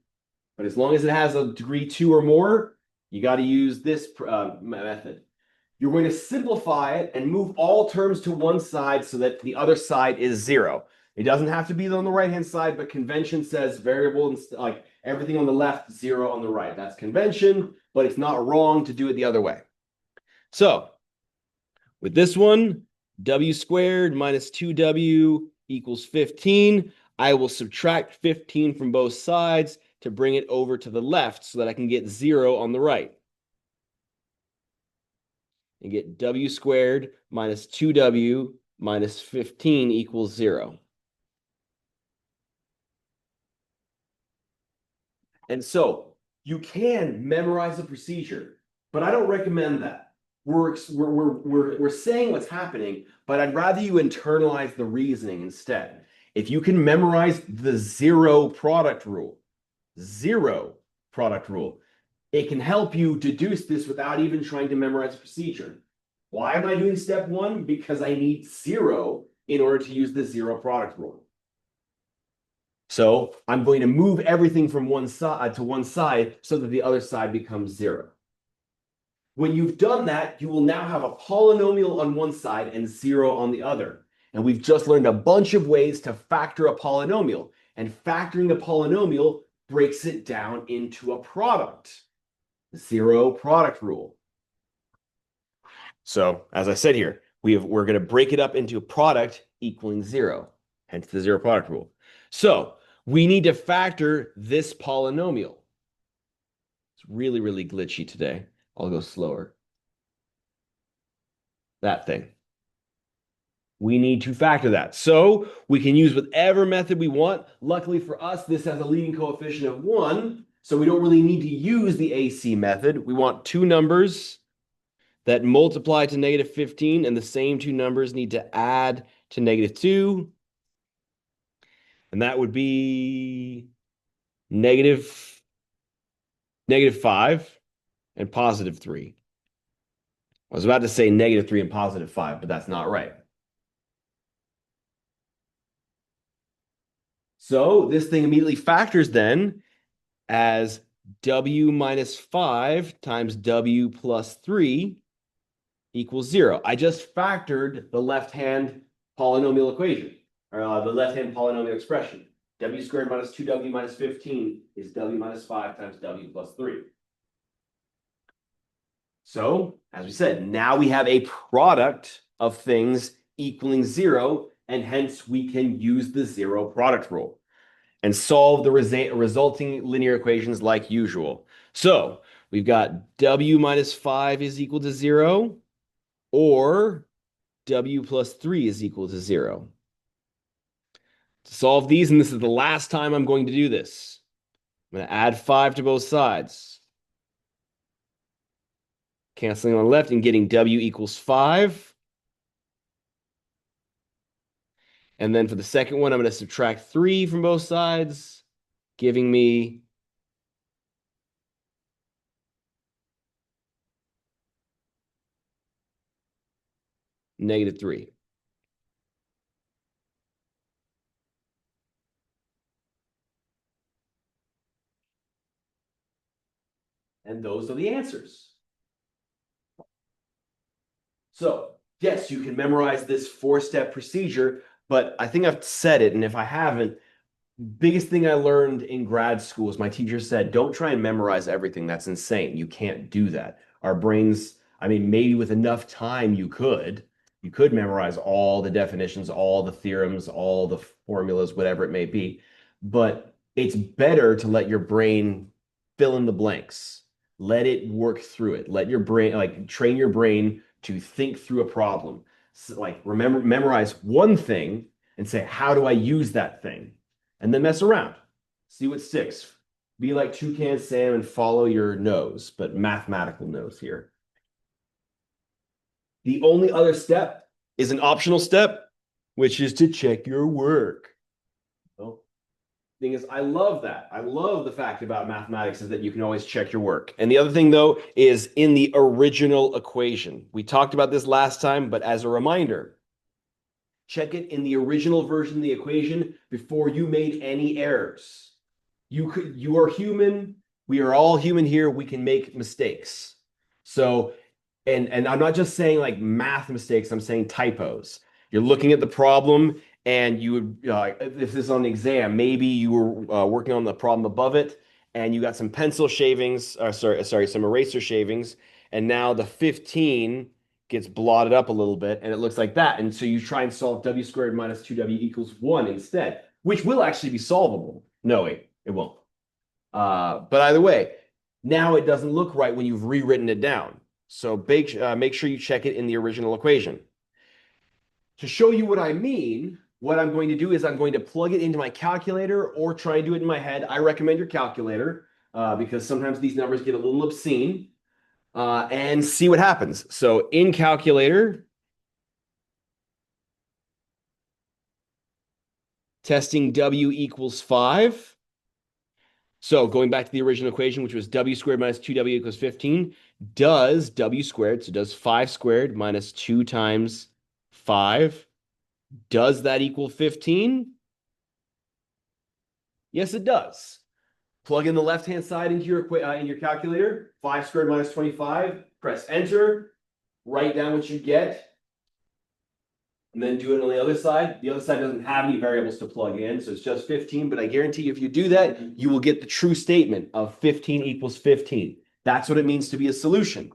But as long as it has a degree 2 or more, you got to use this method. You're going to simplify it and move all terms to one side so that the other side is 0. It doesn't have to be on the right-hand side, but convention says variable, like everything on the left, 0 on the right. That's convention, but it's not wrong to do it the other way. So with this one, w squared minus 2w equals 15. I will subtract 15 from both sides to bring it over to the left so that I can get 0 on the right. And get w squared minus 2w minus 15 equals 0. And so you can memorize the procedure, but I don't recommend that. We're saying what's happening, but I'd rather you internalize the reasoning instead. If you can memorize the zero product rule, it can help you deduce this without even trying to memorize the procedure. Why am I doing step 1? Because I need 0 in order to use the zero product rule. So I'm going to move everything from one side to one side so that the other side becomes 0. When you've done that, you will now have a polynomial on one side and 0 on the other. And we've just learned a bunch of ways to factor a polynomial. And factoring a polynomial breaks it down into a product. Zero product rule. So as I said here, we're going to break it up into a product equaling 0, hence the zero product rule. So we need to factor this polynomial. It's really, really glitchy today. I'll go slower. That thing. We need to factor that. So we can use whatever method we want. Luckily for us, this has a leading coefficient of 1, so we don't really need to use the AC method. We want two numbers that multiply to negative 15, and the same two numbers need to add to negative 2. And that would be negative 5 and positive 3. I was about to say negative 3 and positive 5, but that's not right. So this thing immediately factors then as W minus 5 times W plus 3 equals 0. I just factored the left-hand polynomial equation, or the left-hand polynomial expression. W squared minus 2W minus 15 is W minus 5 times W plus 3. So, as we said, now we have a product of things equaling 0, and hence we can use the zero product rule and solve the resulting linear equations like usual. So we've got W minus 5 is equal to 0, or W plus 3 is equal to 0. To solve these, and this is the last time I'm going to do this, I'm going to add 5 to both sides. Canceling on the left and getting W equals 5. And then for the second one, I'm going to subtract 3 from both sides, giving me negative 3. And those are the answers. So, yes, you can memorize this 4-step procedure, but I think I've said it, and if I haven't, biggest thing I learned in grad school is my teacher said, don't try and memorize everything. That's insane. You can't do that. Our brains, I mean, maybe with enough time you could memorize all the definitions, all the theorems, all the formulas, whatever it may be. But it's better to let your brain fill in the blanks. Let it work through it. Let your brain, like, train your brain to think through a problem. So, like, memorize one thing and say, how do I use that thing? And then mess around. See what sticks. Be like Toucan Sam and follow your nose, but mathematical nose here. The only other step is an optional step, which is to check your work. Well, thing is, I love that. I love the fact about mathematics is that you can always check your work. And the other thing, though, is in the original equation. We talked about this last time, but as a reminder, check it in the original version of the equation before you made any errors. You are human. We are all human here. We can make mistakes. So, and I'm not just saying like math mistakes, I'm saying typos. You're looking at the problem and you would, if this is on the exam, maybe you were working on the problem above it and you got some pencil shavings, some eraser shavings, and now the 15 gets blotted up a little bit and it looks like that. And so you try and solve W squared minus 2W equals 1 instead, which will actually be solvable. No, wait, it won't. But either way, now it doesn't look right when you've rewritten it down. So make sure you check it in the original equation. To show you what I mean, what I'm going to do is I'm going to plug it into my calculator or try and do it in my head. I recommend your calculator because sometimes these numbers get a little obscene and see what happens. So in calculator, testing W equals 5. So going back to the original equation, which was W squared minus 2W equals 15, does W squared, so does 5 squared minus 2 times 5, does that equal 15? Yes, it does. Plug in the left-hand side into in your calculator, 5 squared minus 25, press enter, write down what you get, and then do it on the other side. The other side doesn't have any variables to plug in, so it's just 15, but I guarantee you if you do that, you will get the true statement of 15 equals 15. That's what it means to be a solution.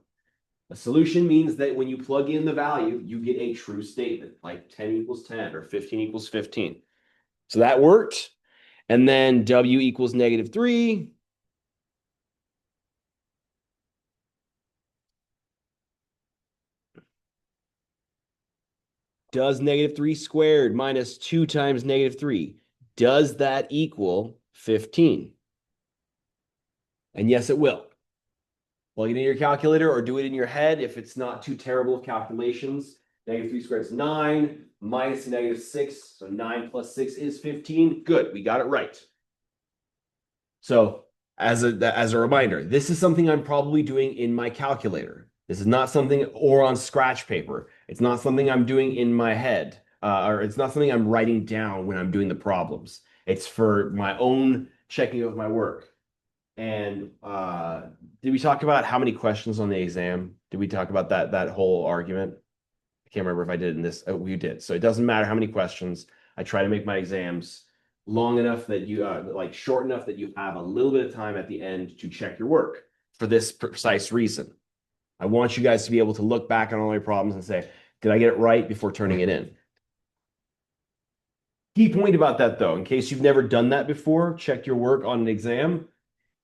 A solution means that when you plug in the value, you get a true statement, like 10 equals 10 or 15 equals 15. So that worked. And then W equals negative 3. Does negative 3 squared minus 2 times negative 3, does that equal 15? And yes, it will. Plug it in your calculator or do it in your head if it's not too terrible of calculations. Negative 3 squared is 9, minus negative 6, so 9 plus 6 is 15. Good, we got it right. So as a reminder, this is something I'm probably doing in my calculator. This is not something or on scratch paper. It's not something I'm doing in my head, or it's not something I'm writing down when I'm doing the problems. It's for my own checking of my work. And did we talk about how many questions on the exam? Did we talk about that whole argument? I can't remember if I did in this. Oh, we did. So it doesn't matter how many questions. I try to make my exams long enough that you like short enough that you have a little bit of time at the end to check your work for this precise reason. I want you guys to be able to look back on all your problems and say, did I get it right before turning it in? Key point about that though, in case you've never done that before, check your work on an exam.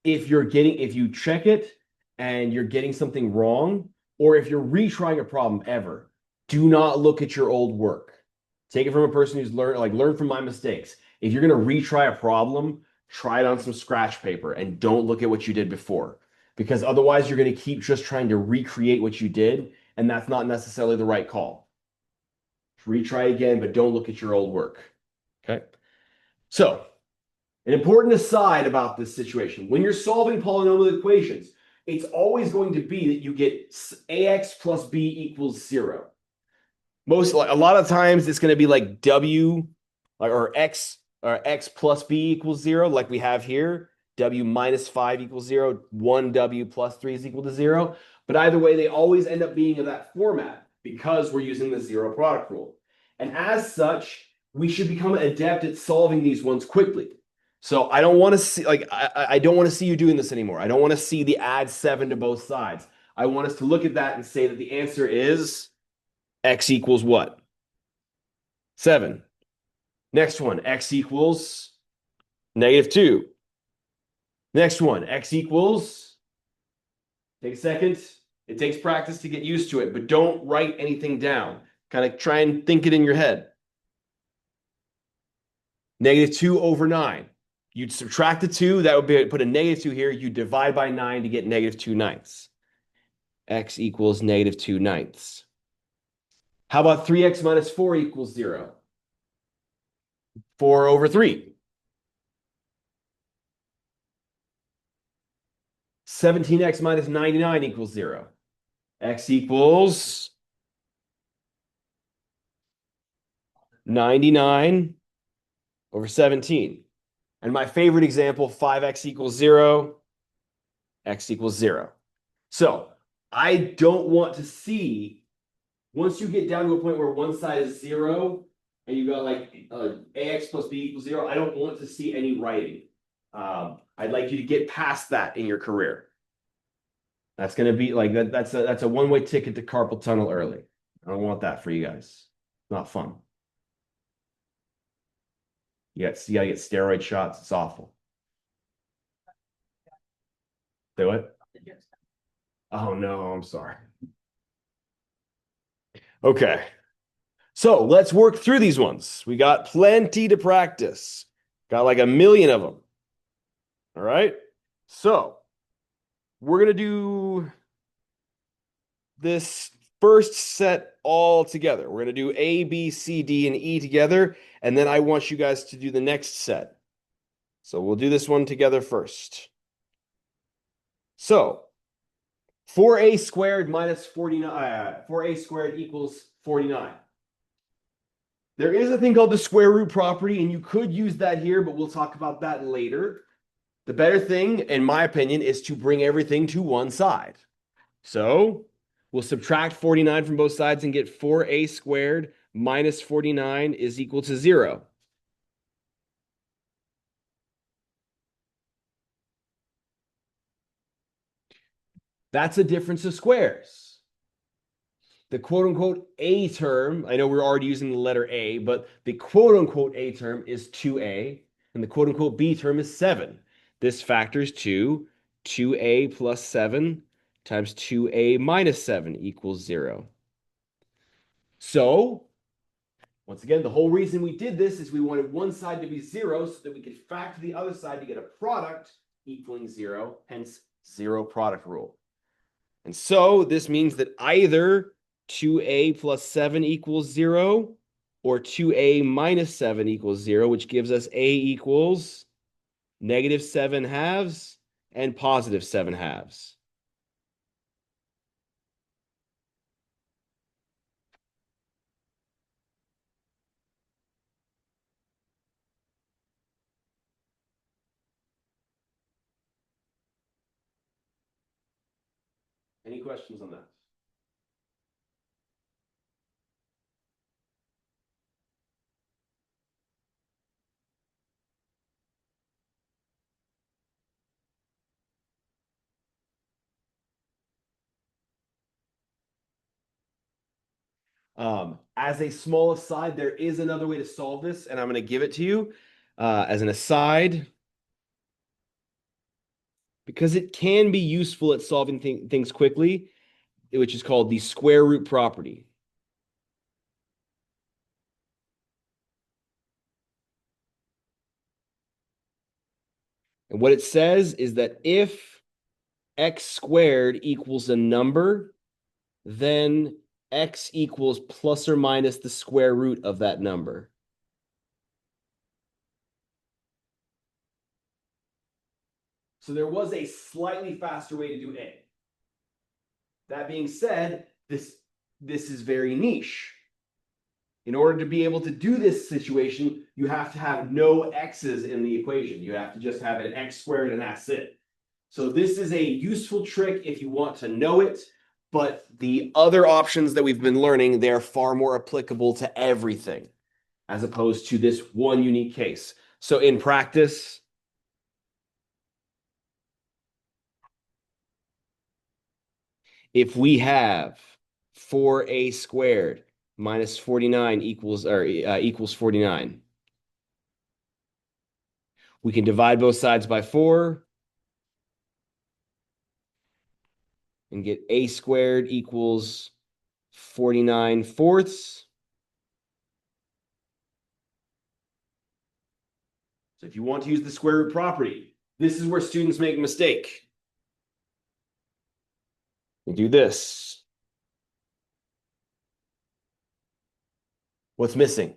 If you check it and you're getting something wrong, or if you're retrying a problem ever, do not look at your old work. Take it from a person who's learn from my mistakes. If you're going to retry a problem, try it on some scratch paper and don't look at what you did before, because otherwise you're going to keep just trying to recreate what you did, and that's not necessarily the right call. Retry again, but don't look at your old work. Okay. So, an important aside about this situation, when you're solving polynomial equations, it's always going to be that you get ax plus b equals 0. A lot of times it's going to be like w or x plus b equals 0, like we have here. W minus 5 equals 0. 1w plus 3 is equal to 0. But either way, they always end up being in that format because we're using the zero product rule. And as such, we should become adept at solving these ones quickly. So I don't want to see I don't want to see you doing this anymore. I don't want to see the add 7 to both sides. I want us to look at that and say that the answer is x equals what? 7. Next one, x equals negative 2. Next one, x equals, take a second. It takes practice to get used to it, but don't write anything down. Kind of try and think it in your head. Negative 2 over 9. You'd subtract the 2, that would be put a negative 2 here. You divide by 9 to get negative 2 ninths. X equals negative 2 ninths. How about 3x minus 4 equals 0? 4 over 3. 17x minus 99 equals 0. X equals 99 over 17. And my favorite example, 5x equals 0, x equals 0. So I don't want to see, once you get down to a point where one side is 0 and you got like ax plus b equals 0, I don't want to see any writing. I'd like you to get past that in your career. That's going to be like that. That's a one-way ticket to carpal tunnel early. I don't want that for you guys. Not fun. You gotta get steroid shots. It's awful. Say what? Oh no, I'm sorry. Okay. So let's work through these ones. We got plenty to practice. Got like a million of them. All right. So we're going to do this first set all together. We're going to do A, B, C, D, and E together. And then I want you guys to do the next set. So we'll do this one together first. So 4a squared minus 49, 4a squared equals 49. There is a thing called the square root property, and you could use that here, but we'll talk about that later. The better thing, in my opinion, is to bring everything to one side. So we'll subtract 49 from both sides and get 4a squared minus 49 is equal to 0. That's a difference of squares. The quote-unquote a term, I know we're already using the letter a, but the quote-unquote a term is 2a, and the quote-unquote b term is 7. This factors to 2a plus 7 times 2a minus 7 equals 0. So Once again, the whole reason we did this is we wanted one side to be 0 so that we could factor the other side to get a product equaling 0, hence zero product rule. And so this means that either 2a plus 7 equals 0 or 2a minus 7 equals 0, which gives us a equals negative 7 halves and positive 7 halves. Any questions on that? As a small aside, there is another way to solve this, and I'm going to give it to you as an aside because it can be useful at solving things quickly, which is called the square root property. And what it says is that if x squared equals a number, then x equals plus or minus the square root of that number. So there was a slightly faster way to do A. That being said, this is very niche. In order to be able to do this situation, you have to have no x's in the equation. You have to just have an x squared and that's it. So this is a useful trick if you want to know it, but the other options that we've been learning, they're far more applicable to everything as opposed to this one unique case. So in practice, if we have 4a squared minus 49 equals 49, we can divide both sides by 4 and get a squared equals 49 fourths. So if you want to use the square root property, this is where students make a mistake. You do this. What's missing?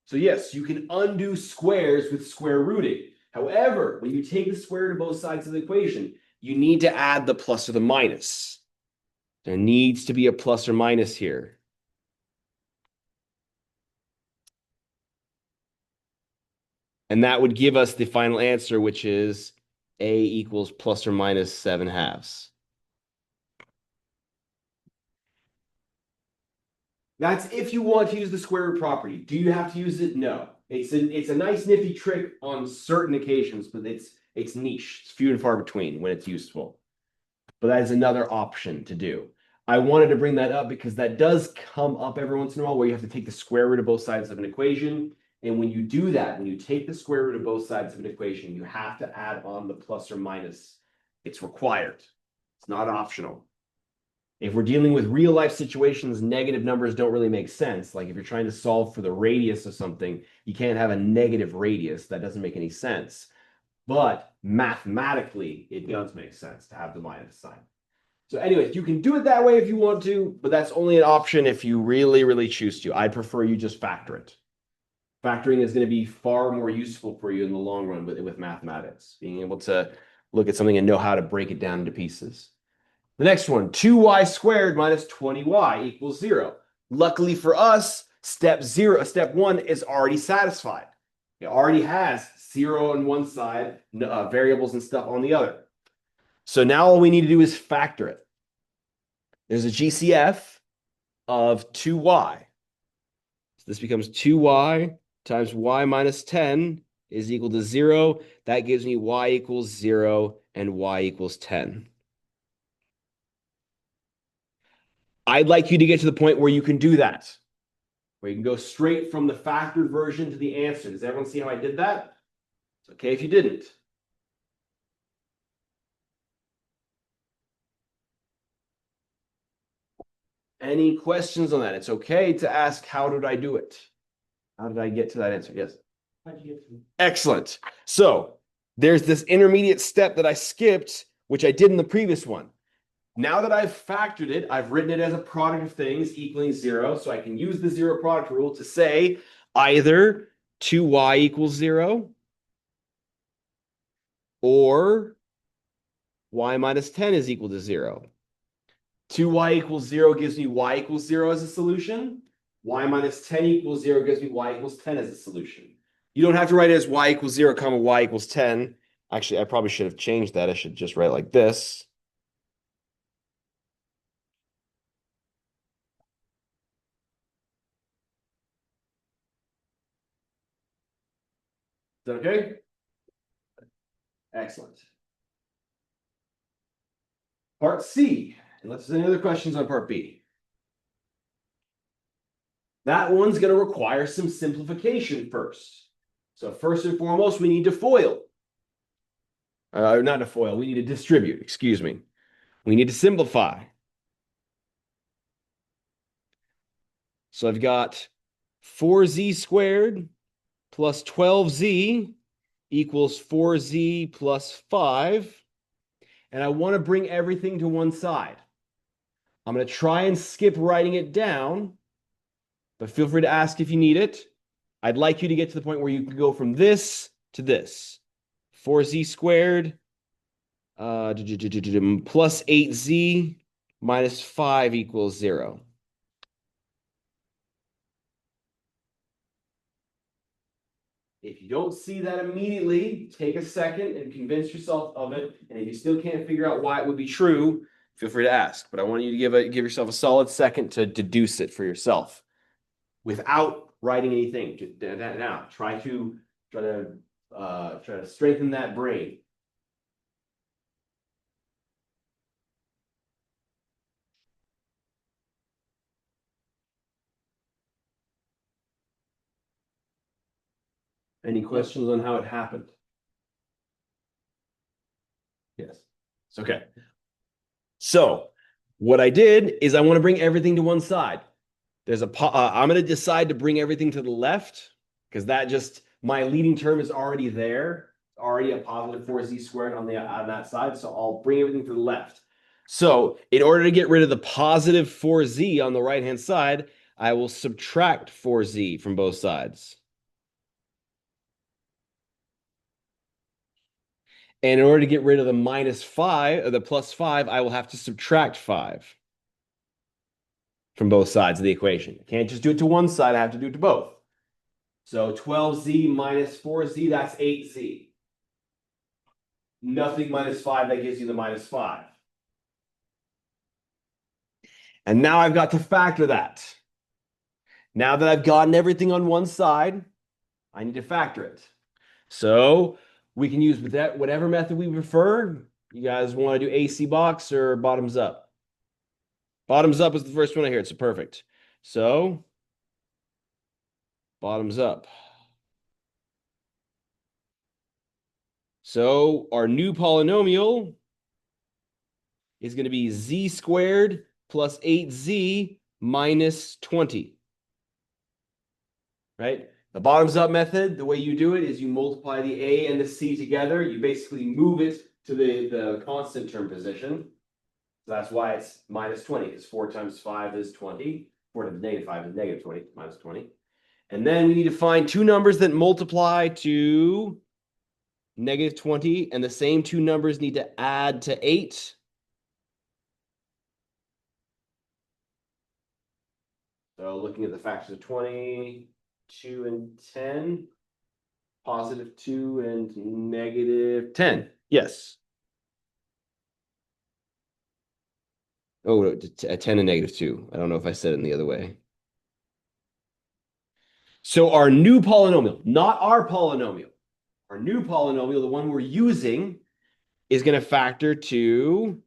So yes, you can undo squares with square rooting. However, when you take the square root of both sides of the equation, you need to add the plus or the minus. There needs to be a plus or minus here. And that would give us the final answer, which is a equals plus or minus 7 halves. That's if you want to use the square root property. Do you have to use it? No. It's a nice nifty trick on certain occasions, but it's niche. It's few and far between when it's useful. But that is another option to do. I wanted to bring that up because that does come up every once in a while where you have to take the square root of both sides of an equation. And when you do that, when you take the square root of both sides of an equation, you have to add on the plus or minus. It's required. It's not optional. If we're dealing with real life situations, negative numbers don't really make sense. Like if you're trying to solve for the radius of something, you can't have a negative radius. That doesn't make any sense. But mathematically, it does make sense to have the minus sign. So anyways, you can do it that way if you want to, but that's only an option if you really, really choose to. I'd prefer you just factor it. Factoring is going to be far more useful for you in the long run with mathematics, being able to look at something and know how to break it down into pieces. The next one, 2y squared minus 20y equals 0. Luckily for us, step 1 is already satisfied. It already has 0 on one side, variables and stuff on the other. So now all we need to do is factor it. There's a GCF of 2y. So this becomes 2y times y minus 10 is equal to 0. That gives me y equals 0 and y equals 10. I'd like you to get to the point where you can do that, where you can go straight from the factored version to the answer. Does everyone see how I did that? It's okay if you didn't. Any questions on that? It's okay to ask, how did I do it? How did I get to that answer? Yes. Excellent. So there's this intermediate step that I skipped, which I did in the previous one. Now that I've factored it, I've written it as a product of things equaling 0. So I can use the zero product rule to say either 2y equals 0 or y minus 10 is equal to 0. 2y equals 0 gives me y equals 0 as a solution. Y minus 10 equals 0 gives me y equals 10 as a solution. You don't have to write it as y equals 0, comma y equals 10. Actually, I probably should have changed that. I should just write it like this. Is that okay? Excellent. Part C. Unless there's any other questions on part B. That one's going to require some simplification first. So first and foremost, we need to FOIL. Not to FOIL, we need to distribute, excuse me. We need to simplify. So I've got 4z squared plus 12z equals 4z plus 5. And I want to bring everything to one side. I'm going to try and skip writing it down, but feel free to ask if you need it. I'd like you to get to the point where you can go from this to this. 4z squared plus 8z minus 5 equals 0. If you don't see that immediately, take a second and convince yourself of it. And if you still can't figure out why it would be true, feel free to ask. But I want you to give yourself a solid second to deduce it for yourself without writing anything. Now, try to strengthen that brain. Any questions on how it happened? Yes. It's okay. So what I did is I want to bring everything to one side. There's I'm going to decide to bring everything to the left because that just, my leading term is already there. It's already a positive 4z squared on that side. So I'll bring everything to the left. So in order to get rid of the positive 4z on the right-hand side, I will subtract 4z from both sides. And in order to get rid of the minus 5, or the plus 5, I will have to subtract 5 from both sides of the equation. I can't just do it to one side, I have to do it to both. So 12z minus 4z, that's 8z. Nothing minus 5, that gives you the minus 5. And now I've got to factor that. Now that I've gotten everything on one side, I need to factor it. So we can use whatever method we prefer. You guys want to do AC box or bottoms up? Bottoms up is the first one I hear. It's perfect. So bottoms up. So our new polynomial is going to be z squared plus 8z minus 20. Right? The bottoms up method, the way you do it is you multiply the a and the c together. You basically move it to the constant term position. So that's why it's minus 20, because 4 times 5 is 20. 4 times negative 5 is negative 20, minus 20. And then we need to find two numbers that multiply to negative 20, and the same two numbers need to add to 8. So looking at the factors of 20, 2 and 10, positive 2 and negative 10. Yes. Oh, 10 and negative 2. I don't know if I said it in the other way. So our new polynomial, not our polynomial, our new polynomial, the one we're using, is going to factor to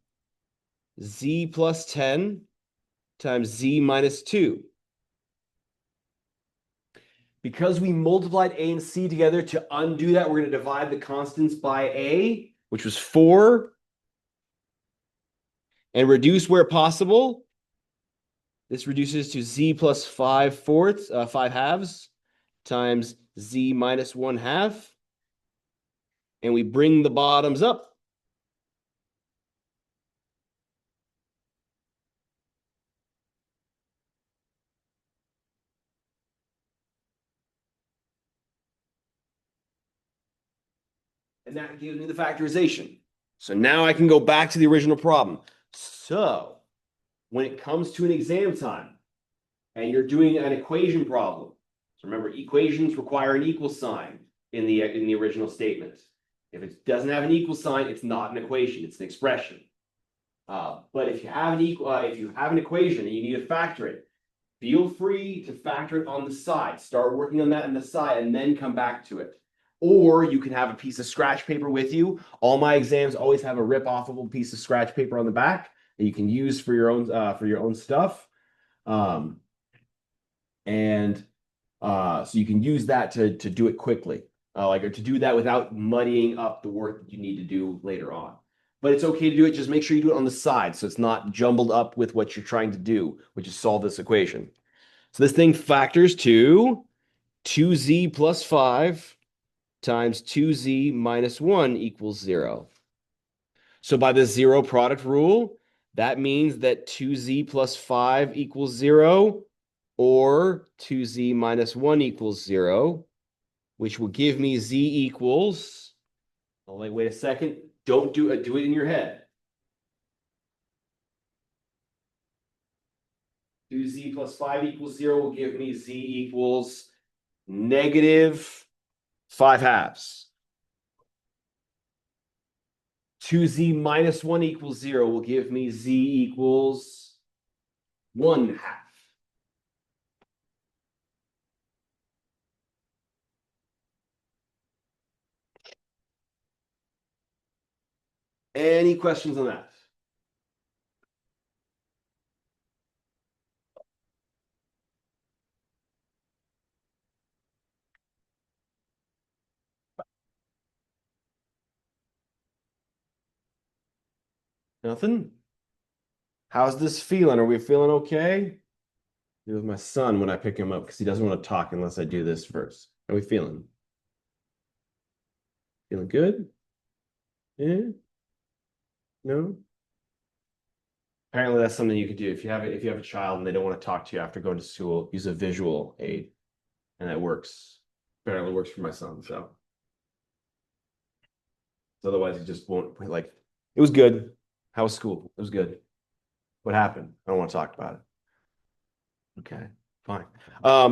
z plus 10 times z minus 2. Because we multiplied a and c together, to undo that, we're going to divide the constants by a, which was 4, and reduce where possible. This reduces to z plus 5 halves times z minus 1/2. And we bring the bottoms up. And that gives me the factorization. So now I can go back to the original problem. So when it comes to an exam time and you're doing an equation problem, so remember, equations require an equal sign in the original statement. If it doesn't have an equal sign, it's not an equation, it's an expression. But if you have an equation and you need to factor it, feel free to factor it on the side. Start working on that on the side and then come back to it. Or you can have a piece of scratch paper with you. All my exams always have a rip-offable piece of scratch paper on the back that you can use for your own stuff. So you can use that to do it quickly, or to do that without muddying up the work that you need to do later on. But it's okay to do it. Just make sure you do it on the side so it's not jumbled up with what you're trying to do, which is solve this equation. So this thing factors to 2z plus 5 times 2z minus 1 equals 0. So by the zero product rule, that means that 2z plus 5 equals 0, or 2z minus 1 equals 0, which will give me z equals, wait a second, don't do it in your head. 2z plus 5 equals 0 will give me z equals negative 5 halves. 2z minus 1 equals 0 will give me z equals 1/2. Any questions on that? Nothing? How's this feeling? Are we feeling okay? It was my son when I pick him up because he doesn't want to talk unless I do this first. How are we feeling? Feeling good? Yeah? No? Apparently that's something you could do. If you have a child and they don't want to talk to you after going to school, use a visual aid. And that works. Apparently works for my son. So otherwise he just won't it was good. How was school? It was good. What happened? I don't want to talk about it. Okay, fine.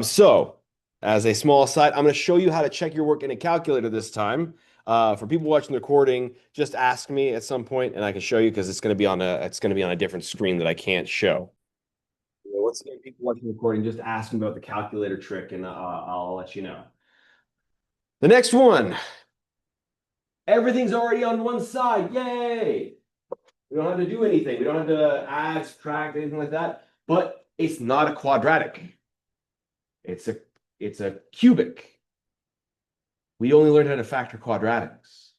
So as a small aside, I'm going to show you how to check your work in a calculator this time. For people watching the recording, just ask me at some point and I can show you because it's going to be on a different screen that I can't show. Once again, people watching the recording, just ask me about the calculator trick and I'll let you know. The next one. Everything's already on one side. Yay! We don't have to do anything. We don't have to add, subtract, anything like that. But it's not a quadratic. It's a cubic. We only learned how to factor quadratics.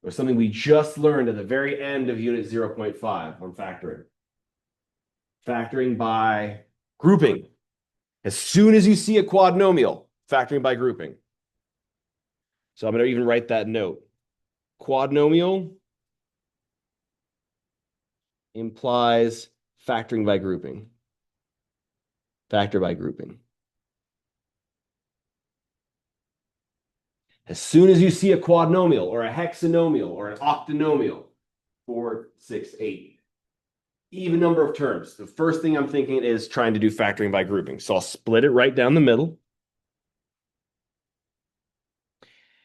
Or something we just learned at the very end of unit 0.5 on factoring. Factoring by grouping. As soon as you see a quadnomial, factoring by grouping. So I'm going to even write that note. Quadnomial implies factoring by grouping. Factor by grouping. As soon as you see a quadnomial or a hexanomial or an octanomial, 4, 6, 8, even number of terms, the first thing I'm thinking is trying to do factoring by grouping. So I'll split it right down the middle.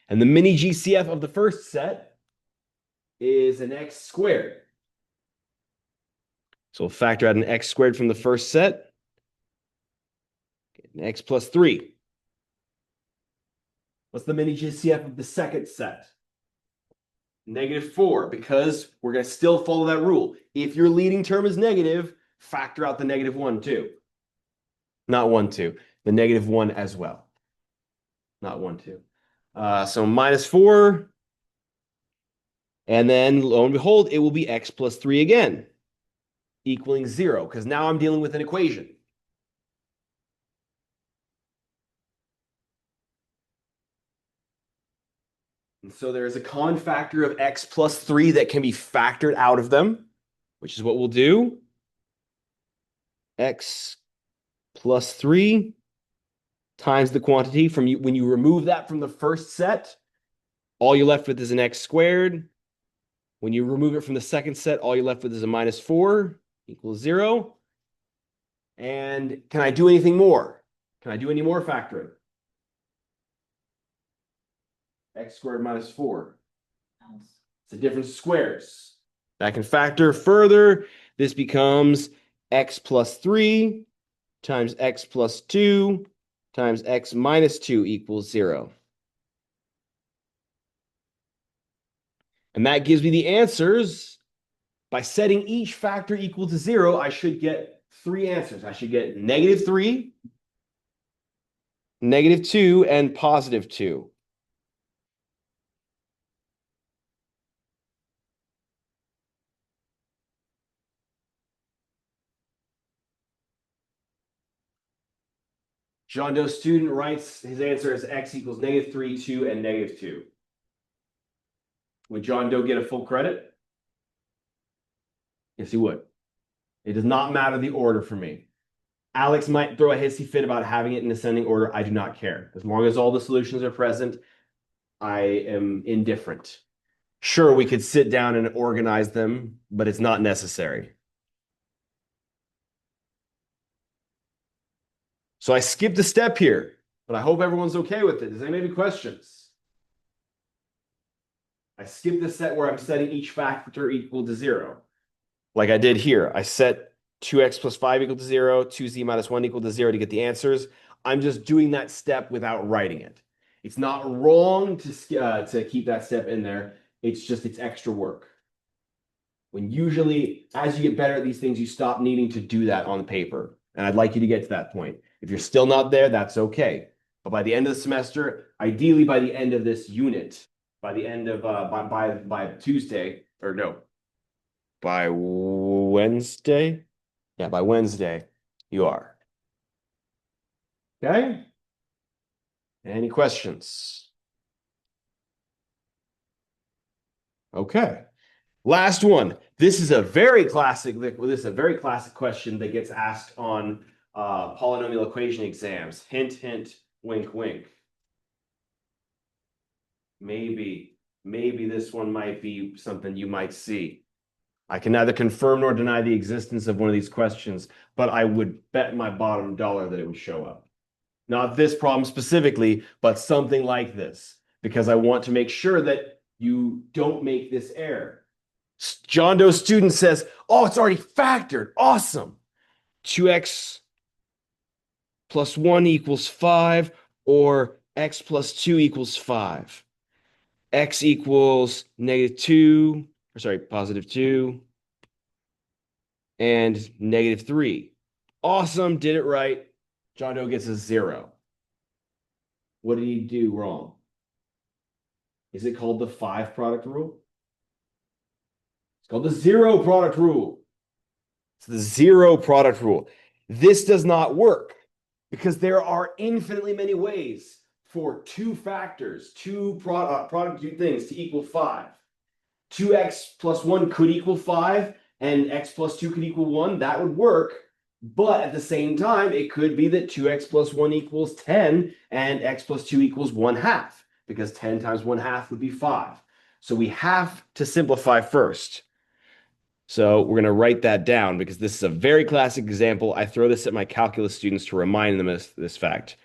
And the mini GCF of the first set is an x squared. So we'll factor out an x squared from the first set. An x plus 3. What's the mini GCF of the second set? -4, because we're going to still follow that rule. If your leading term is negative, factor out the -1 too. Not 1, 2. The -1 as well. Not 1, 2. So -4. And then, lo and behold, it will be x plus 3 again. equaling 0, because now I'm dealing with an equation. And so there is a common factor of x plus 3 that can be factored out of them, which is what we'll do. X plus 3 times the quantity from you. When you remove that from the first set, all you're left with is an x squared. When you remove it from the second set, all you're left with is a minus 4 equals 0. And can I do anything more? Can I do any more factoring? X squared minus 4. It's the difference of squares. I can factor further. This becomes x plus 3 times x plus 2 times x minus 2 equals 0. And that gives me the answers. By setting each factor equal to 0, I should get 3 answers. I should get -3, -2, and +2. John Doe student writes his answer as x equals -3, 2, and -2. Would John Doe get a full credit? Yes, he would. It does not matter the order for me. Alex might throw a hissy fit about having it in ascending order. I do not care. As long as all the solutions are present, I am indifferent. Sure, we could sit down and organize them, but it's not necessary. So I skipped a step here, but I hope everyone's okay with it. Does anybody have any questions? I skipped the set where I'm setting each factor equal to 0. Like I did here. I set 2x plus 5 equal to 0, 2z minus 1 equal to 0 to get the answers. I'm just doing that step without writing it. It's not wrong to keep that step in there. It's just it's extra work. When usually, as you get better at these things, you stop needing to do that on paper. And I'd like you to get to that point. If you're still not there, that's okay. But by the end of the semester, ideally by the end of this unit, by the end of by Tuesday, or no, by Wednesday. Yeah, by Wednesday, you are. Okay? Any questions? Okay. Last one. This is a very classic. This is a very classic question that gets asked on polynomial equation exams. Hint, hint, wink, wink. Maybe this one might be something you might see. I can neither confirm nor deny the existence of one of these questions, but I would bet my bottom dollar that it would show up. Not this problem specifically, but something like this, because I want to make sure that you don't make this error. John Doe student says, oh, it's already factored. Awesome. 2x plus 1 equals 5, or x plus 2 equals 5. X equals -2, or sorry, +2, and -3. Awesome, did it right. John Doe gets a 0. What did he do wrong? Is it called the 5 product rule? It's called the 0 product rule. It's the 0 product rule. This does not work because there are infinitely many ways for two factors, two product things to equal 5. 2x plus 1 could equal 5, and x plus 2 could equal 1. That would work. But at the same time, it could be that 2x plus 1 equals 10, and x plus 2 equals 1/2, because 10 times 1/2 would be 5. So we have to simplify first. So we're going to write that down because this is a very classic example. I throw this at my calculus students to remind them of this fact.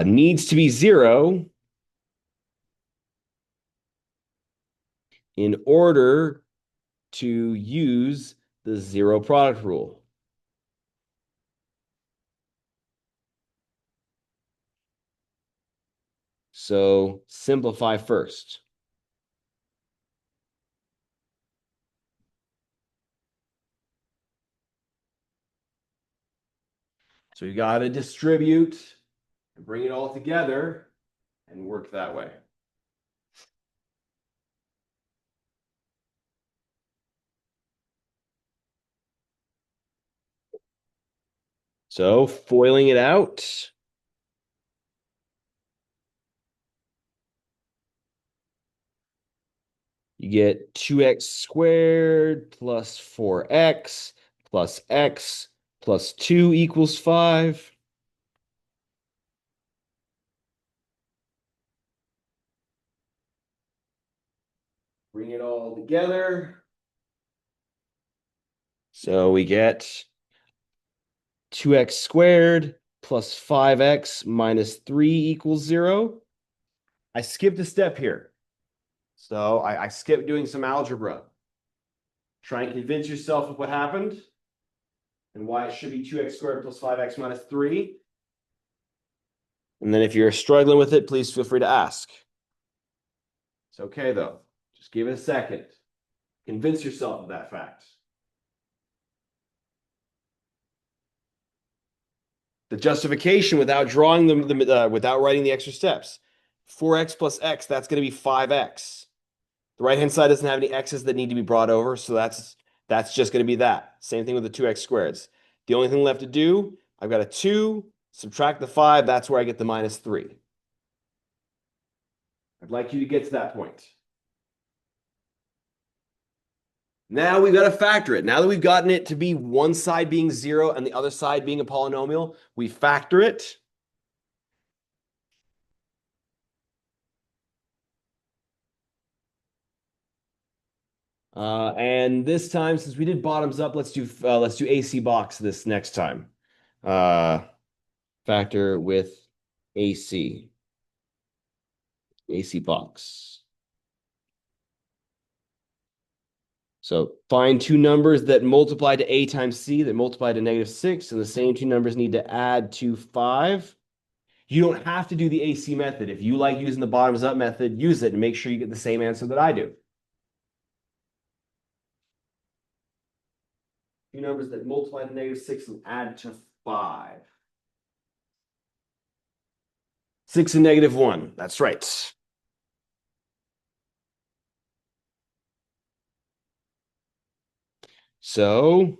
Needs to be 0 in order to use the 0 product rule. So simplify first. So you got to distribute and bring it all together and work that way. So foiling it out. You get 2x squared plus 4x plus x plus 2 equals 5. Bring it all together. So we get 2x squared plus 5x minus 3 equals 0. I skipped a step here. So I skipped doing some algebra. Try and convince yourself of what happened and why it should be 2x squared plus 5x minus 3. And then if you're struggling with it, please feel free to ask. It's okay, though. Just give it a second. Convince yourself of that fact. The justification without drawing without writing the extra steps. 4x plus x, that's going to be 5x. The right-hand side doesn't have any x's that need to be brought over, so that's just going to be that. Same thing with the 2x squareds. The only thing left to do, I've got a 2, subtract the 5, that's where I get the minus 3. I'd like you to get to that point. Now we've got to factor it. Now that we've gotten it to be one side being 0 and the other side being a polynomial, we factor it. And this time, since we did bottoms up, let's do AC box this next time. Factor with AC box. So find two numbers that multiply to a times c that multiply to -6, and the same two numbers need to add to 5. You don't have to do the AC method. If you like using the bottoms up method, use it and make sure you get the same answer that I do. Two numbers that multiply to -6 and add to 5. 6 and -1. That's right. So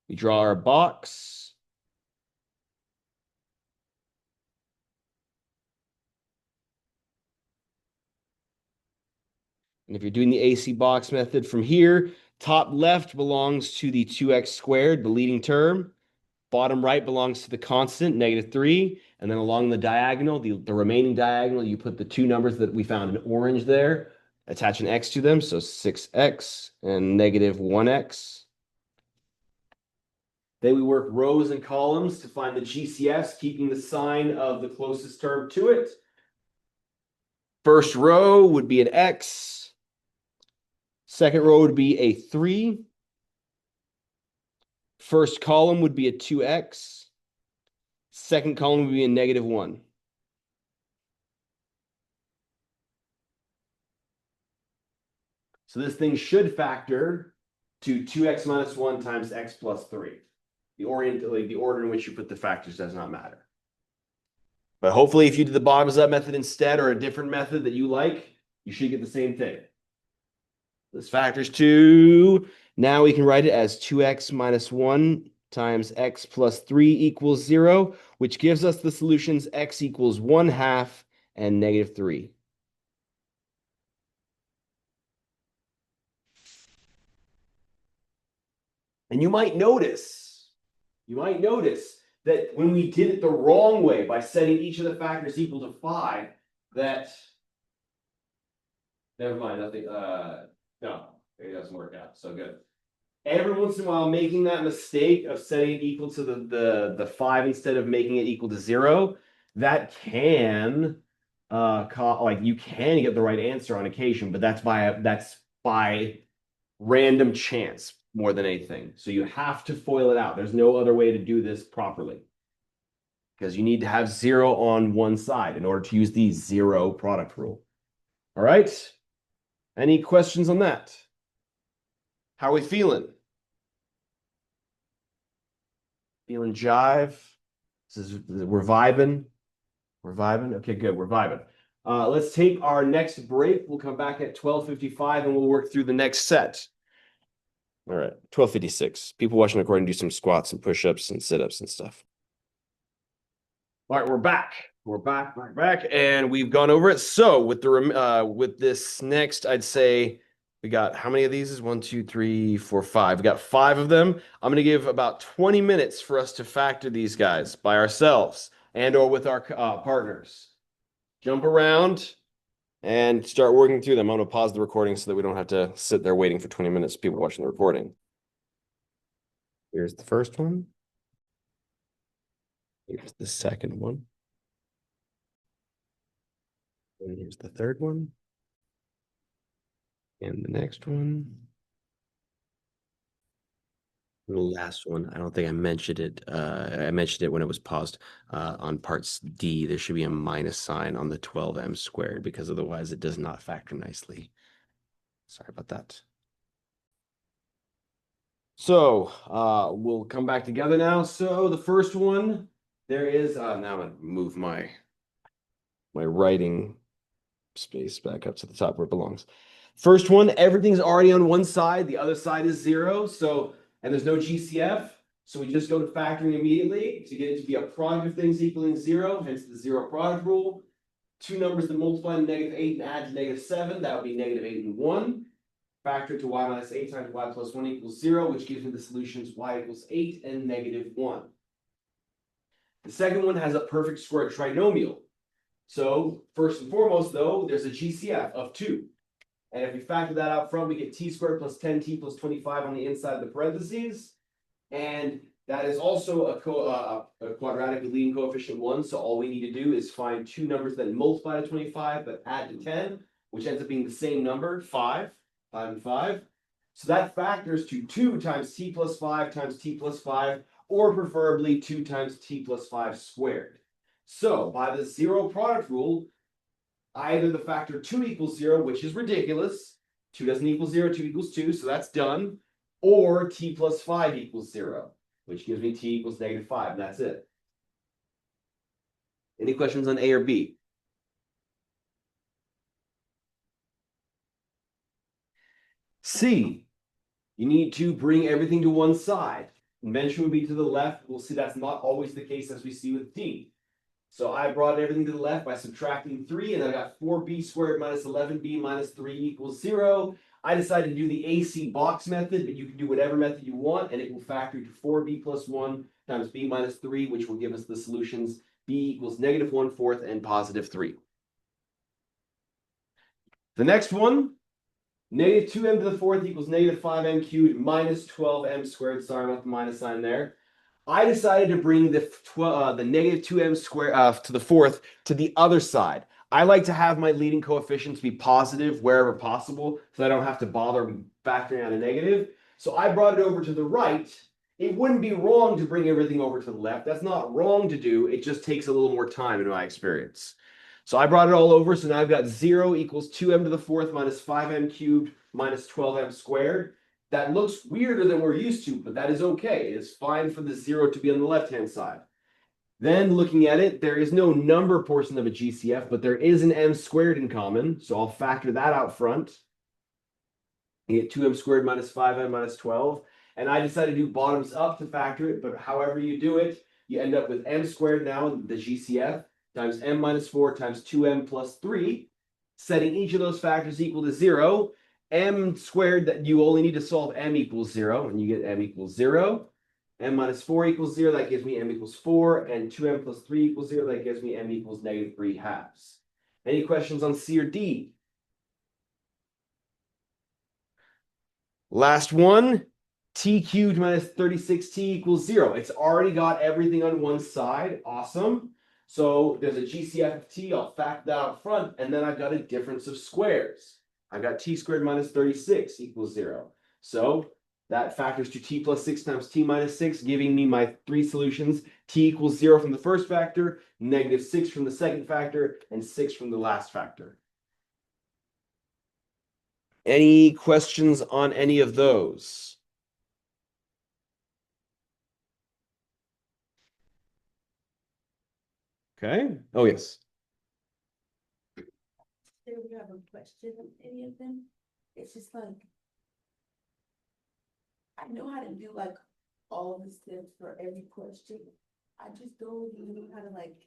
we draw our box. And if you're doing the AC box method from here, top left belongs to the 2x squared, the leading term. Bottom right belongs to the constant, -3. And then along the diagonal, the remaining diagonal, you put the two numbers that we found in orange there, attach an x to them. So 6x and -1x. Then we work rows and columns to find the GCFs, keeping the sign of the closest term to it. First row would be an x. Second row would be a 3. First column would be a 2x. Second column would be a -1. So this thing should factor to 2x minus 1 times x plus 3. The order in which you put the factors does not matter. But hopefully if you do the bottoms up method instead or a different method that you like, you should get the same thing. This factors to, now we can write it as 2x minus 1 times x plus 3 equals 0, which gives us the solutions x equals 1/2 and -3. And you might notice that when we did it the wrong way by setting each of the factors equal to 5, that, never mind, nothing, no, it doesn't work out. So good. Every once in a while, making that mistake of setting it equal to the 5 instead of making it equal to 0, that can like you can get the right answer on occasion, but that's by random chance more than anything. So you have to FOIL it out. There's no other way to do this properly, because you need to have 0 on one side in order to use the 0 product rule. All right. Any questions on that? How are we feeling? Feeling jive? We're vibing. We're vibing. Okay, good. We're vibing. Let's take our next break. We'll come back at 12:55 and we'll work through the next set. All right, 12:56. People watching the recording do some squats and push-ups and sit-ups and stuff. All right, we're back. We're back, and we've gone over it. So with this next, I'd say we got how many of these is 1, 2, 3, 4, 5. We got 5 of them. I'm gonna give about 20 minutes for us to factor these guys by ourselves and or with our partners. Jump around and start working through them. I'm gonna pause the recording so that we don't have to sit there waiting for 20 minutes. People watching the recording. Here's the first one. Here's the second one. And here's the third one. And the next one. And the last one, I don't think I mentioned it. I mentioned it when it was paused. On parts D, there should be a minus sign on the 12m squared because otherwise it does not factor nicely. Sorry about that. So we'll come back together now. So the first one, there is now I'm gonna move my writing space back up to the top where it belongs. First one, everything's already on one side, the other side is 0. So, and there's no GCF. So we just go to factoring immediately to get it to be a product of things equaling 0, hence the 0 product rule. Two numbers that multiply to -8 and add to -7, that would be -8 and 1. Factor to y minus 8 times y plus 1 equals 0, which gives me the solutions y equals 8 and -1. The second one has a perfect square trinomial. So first and foremost, though, there's a GCF of 2. And if we factor that out front, we get t squared plus 10t plus 25 on the inside of the parentheses. And that is also a quadratic with leading coefficient 1. So all we need to do is find two numbers that multiply to 25 but add to 10, which ends up being the same number, 5. 5 and 5. So that factors to 2 times t plus 5 times t plus 5, or preferably 2 times t plus 5 squared. So by the 0 product rule, either the factor 2 equals 0, which is ridiculous. 2 doesn't equal 0, 2 equals 2, so that's done. Or t plus 5 equals 0, which gives me t equals -5, and that's it. Any questions on A or B? C, you need to bring everything to one side. Convention would be to the left. We'll see that's not always the case as we see with D. So I brought everything to the left by subtracting 3, and I got 4b squared minus 11b minus 3 equals 0. I decided to do the AC box method, but you can do whatever method you want, and it will factor to 4b plus 1 times b minus 3, which will give us the solutions b equals -1/4 and +3. The next one, -2m to the 4th equals -5m cubed minus 12m squared. Sorry about the minus sign there. I decided to bring the -2m squared to the 4th to the other side. I like to have my leading coefficients be positive wherever possible, so I don't have to bother factoring out a negative. So I brought it over to the right. It wouldn't be wrong to bring everything over to the left. That's not wrong to do. It just takes a little more time in my experience. So I brought it all over. So now I've got 0 equals 2m to the 4th minus 5m cubed minus 12m squared. That looks weirder than we're used to, but that is okay. It's fine for the 0 to be on the left-hand side. Then looking at it, there is no number portion of a GCF, but there is an m squared in common. So I'll factor that out front. You get 2m squared minus 5m minus 12. And I decided to do bottoms up to factor it, but however you do it, you end up with m squared now, the GCF, times m minus 4 times 2m plus 3, setting each of those factors equal to 0. M squared, that you only need to solve m equals 0, and you get m equals 0. M minus 4 equals 0, that gives me m equals 4, and 2m plus 3 equals 0, that gives me m equals -3/2. Any questions on C or D? Last one, t cubed minus 36t equals 0. It's already got everything on one side. Awesome. So there's a GCF of t. I'll factor that out front, and then I've got a difference of squares. I've got t squared minus 36 equals 0. So that factors to t plus 6 times t minus 6, giving me my 3 solutions. T equals 0 from the first factor, -6 from the second factor, and 6 from the last factor. Any questions on any of those? Okay. Oh, yes. Do you have a question on any of them? It's just like, I know how to do like all the steps for every question. I just don't even know how to like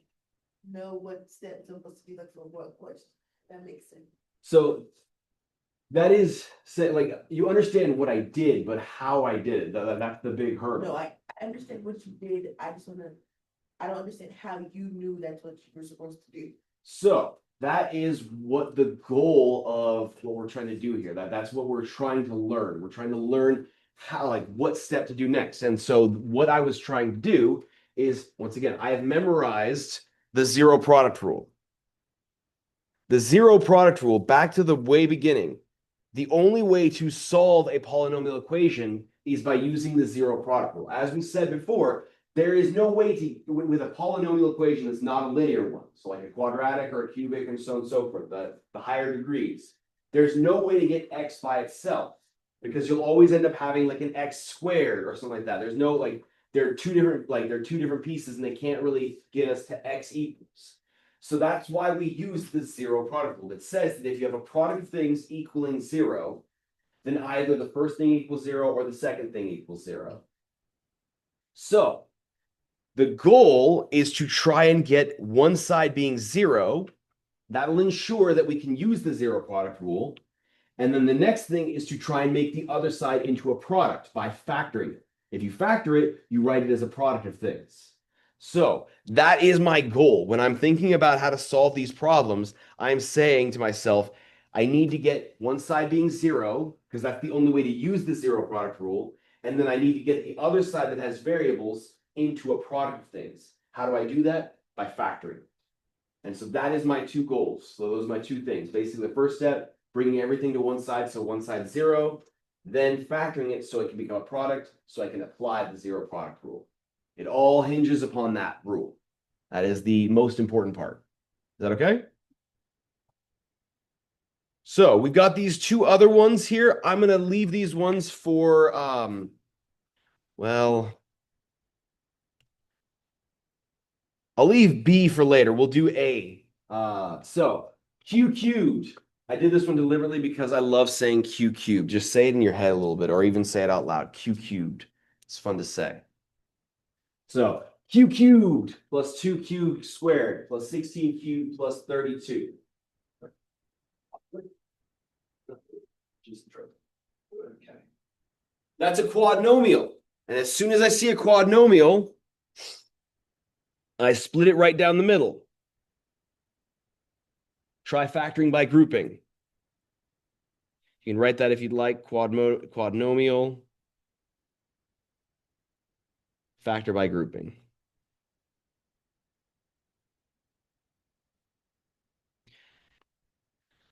know what steps are supposed to be like for what question. That makes sense. So that is say like you understand what I did, but how I did it. That's the big hurdle. No, I understand what you did. I don't understand how you knew that's what you were supposed to do. So that is what the goal of what we're trying to do here. That's what we're trying to learn. We're trying to learn how, like, what step to do next. And so what I was trying to do is, once again, I have memorized the zero product rule. The zero product rule, back to the way beginning. The only way to solve a polynomial equation is by using the zero product rule. As we said before, there is no way to, with a polynomial equation that's not a linear one, so like a quadratic or a cubic and so on and so forth, the higher degrees, there's no way to get x by itself because you'll always end up having like an x squared or something like that. There's no like, they're two different pieces and they can't really get us to x equals. So that's why we use the zero product rule. It says that if you have a product of things equaling zero, then either the first thing equals zero or the second thing equals zero. So the goal is to try and get one side being zero. That'll ensure that we can use the zero product rule. And then the next thing is to try and make the other side into a product by factoring it. If you factor it, you write it as a product of things. So that is my goal. When I'm thinking about how to solve these problems, I'm saying to myself, I need to get one side being zero, because that's the only way to use the zero product rule. And then I need to get the other side that has variables into a product of things. How do I do that? By factoring. And so that is my two goals. So those are my two things. Basically, the first step, bringing everything to one side, so one side zero, then factoring it so it can become a product, so I can apply the zero product rule. It all hinges upon that rule. That is the most important part. Is that okay? So we've got these two other ones here. I'm going to leave these ones for, well, I'll leave B for later. We'll do A. So Q cubed. I did this one deliberately because I love saying Q cubed. Just say it in your head a little bit, or even say it out loud. Q cubed. It's fun to say. So Q cubed plus 2q squared plus 16 cubed plus 32. Okay. That's a quadnomial. And as soon as I see a quadnomial, I split it right down the middle. Try factoring by grouping. You can write that if you'd like, quadnomial, factor by grouping.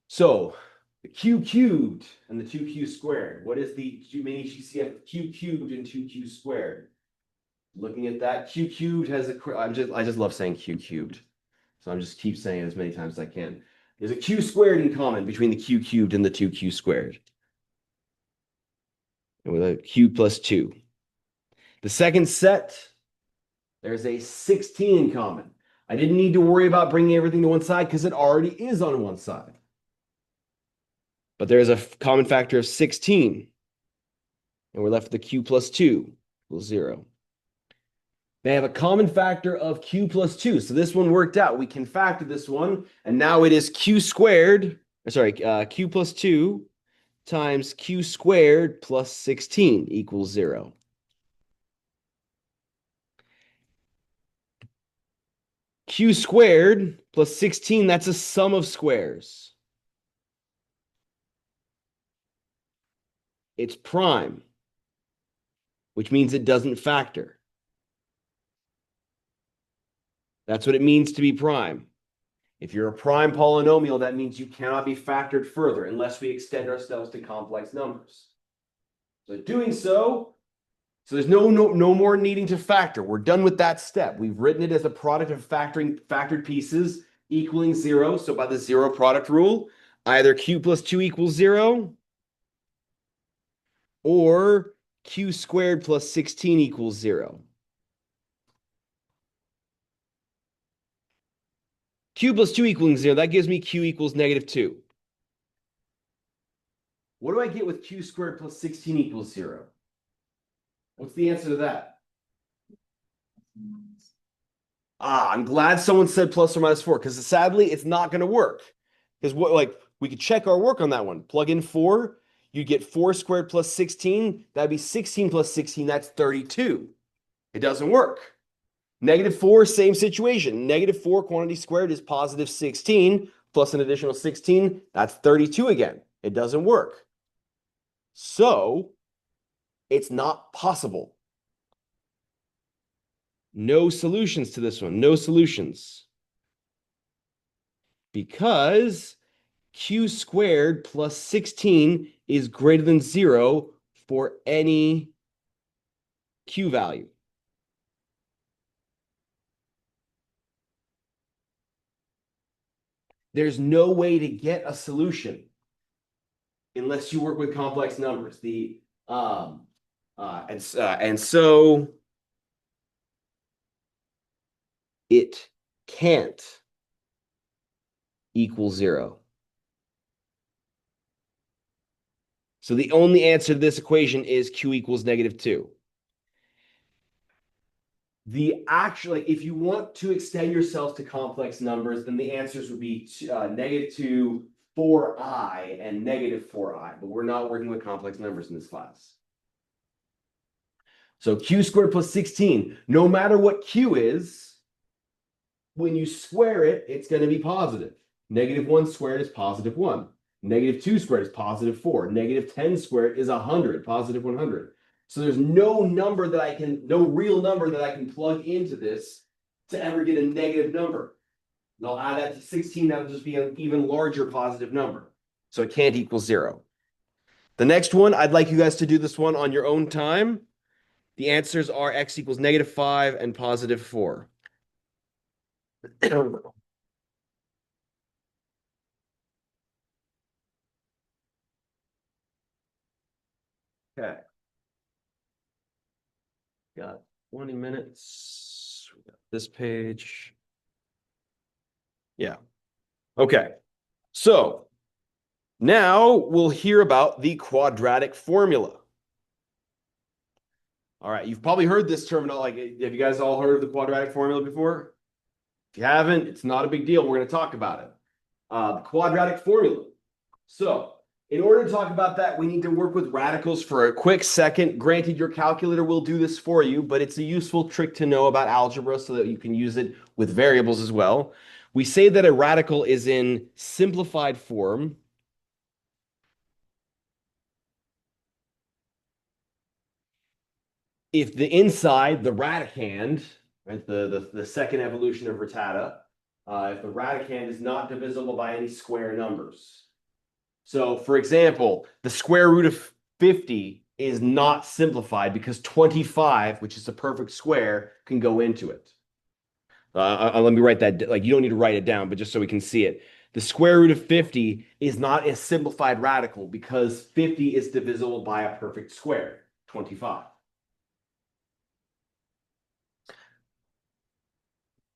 So the q cubed and the 2q squared. What is the many GCF of q cubed and 2q squared? Looking at that, q cubed has a, I just love saying q cubed. So I'm just keep saying it as many times as I can. There's a q squared in common between the q cubed and the 2q squared. And with a q plus 2. The second set, there's a 16 in common. I didn't need to worry about bringing everything to one side because it already is on one side. But there's a common factor of 16. And we're left with the q plus 2 equals 0. They have a common factor of q plus 2. So this one worked out. We can factor this one. And now it is q squared, q plus 2 times q squared plus 16 equals 0. Q squared plus 16, that's a sum of squares. It's prime, which means it doesn't factor. That's what it means to be prime. If you're a prime polynomial, that means you cannot be factored further unless we extend ourselves to complex numbers. So doing so there's no more needing to factor. We're done with that step. We've written it as a product of factored pieces equaling 0. So by the zero product rule, either q plus 2 equals 0 or q squared plus 16 equals 0. Q plus 2 equaling 0, that gives me q equals -2. What do I get with q squared plus 16 equals 0? What's the answer to that? I'm glad someone said plus or minus 4 because sadly it's not going to work. Because what like we could check our work on that one. Plug in 4, you get 4 squared plus 16. That'd be 16 plus 16. That's 32. It doesn't work. -4, same situation. -4 quantity squared is positive 16 plus an additional 16. That's 32 again. It doesn't work. So it's not possible. No solutions to this one. No solutions. Because q squared plus 16 is greater than 0 for any q value. There's no way to get a solution unless you work with complex numbers. And so it can't equal 0. So the only answer to this equation is q equals -2. If you want to extend yourself to complex numbers, then the answers would be -2, 4i, and -4i. But we're not working with complex numbers in this class. So q squared plus 16, no matter what q is, when you square it, it's going to be positive. -1 squared is positive 1. -2 squared is positive 4. -10 squared is 100, positive 100. So there's no real number that I can plug into this to ever get a negative number. And I'll add that to 16, that'll just be an even larger positive number. So it can't equal 0. The next one, I'd like you guys to do this one on your own time. The answers are x equals -5 and positive 4. Okay. Got 20 minutes. We got this page. Yeah. Okay. So now we'll hear about the quadratic formula. All right. You've probably heard this terminology. Have you guys all heard of the quadratic formula before? If you haven't, it's not a big deal. We're going to talk about it. The quadratic formula. So in order to talk about that, we need to work with radicals for a quick second. Granted, your calculator will do this for you, but it's a useful trick to know about algebra so that you can use it with variables as well. We say that a radical is in simplified form if the inside, the radicand, right, the second evolution of Rattata, if the radicand is not divisible by any square numbers. So, for example, the square root of 50 is not simplified because 25, which is a perfect square, can go into it. Let me write that. Like, you don't need to write it down, but just so we can see it. The square root of 50 is not a simplified radical because 50 is divisible by a perfect square, 25.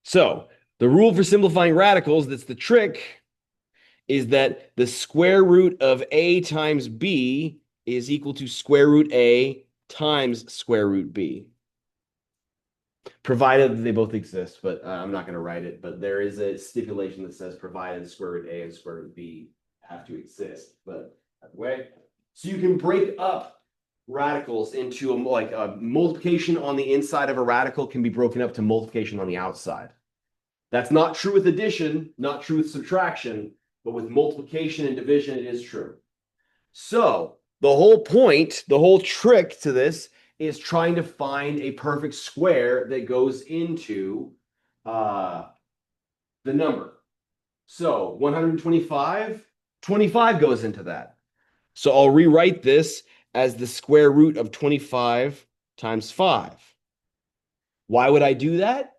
So the rule for simplifying radicals, that's the trick, is that the square root of a times b is equal to square root a times square root b. Provided that they both exist, but I'm not going to write it. But there is a stipulation that says provided square root a and square root b have to exist. But anyway, so you can break up radicals into a multiplication on the inside of a radical can be broken up to multiplication on the outside. That's not true with addition, not true with subtraction, but with multiplication and division, it is true. So the whole point, the whole trick to this is trying to find a perfect square that goes into the number. So 125, 25 goes into that. So I'll rewrite this as the square root of 25 times 5. Why would I do that?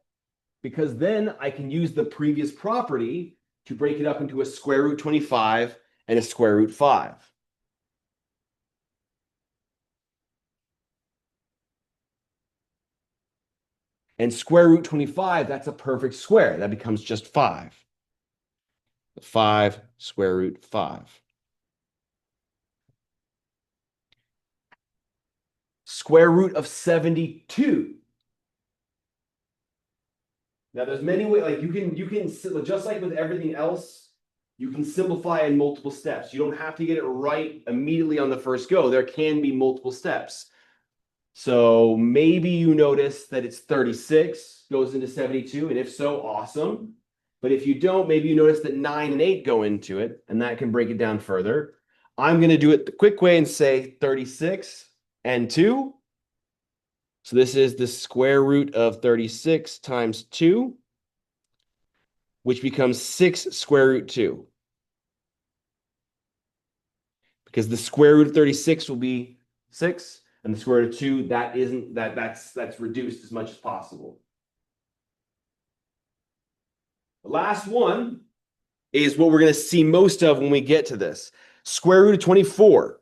Because then I can use the previous property to break it up into a square root 25 and a square root 5. And square root 25, that's a perfect square. That becomes just 5. 5 square root 5. Square root of 72. Now there's many ways, like you can just like with everything else, you can simplify in multiple steps. You don't have to get it right immediately on the first go. There can be multiple steps. So maybe you notice that it's 36 goes into 72, and if so, awesome. But if you don't, maybe you notice that 9 and 8 go into it, and that can break it down further. I'm going to do it the quick way and say 36 and 2. So this is the square root of 36 times 2, which becomes 6 square root 2. Because the square root of 36 will be 6, and the square root of 2, that's reduced as much as possible. The last one is what we're going to see most of when we get to this. Square root of 24.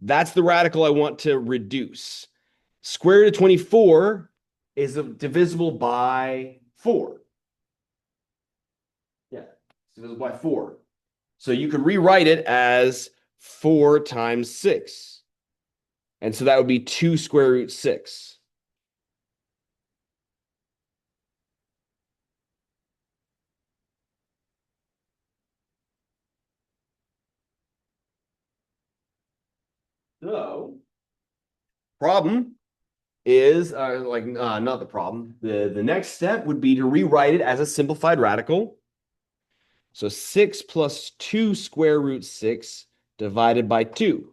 That's the radical I want to reduce. Square root of 24 is divisible by 4. Yeah, it's divisible by 4. So you could rewrite it as 4 times 6. And so that would be 2 square root 6. So, problem is not the problem. The next step would be to rewrite it as a simplified radical. So 6 plus 2 square root 6 divided by 2.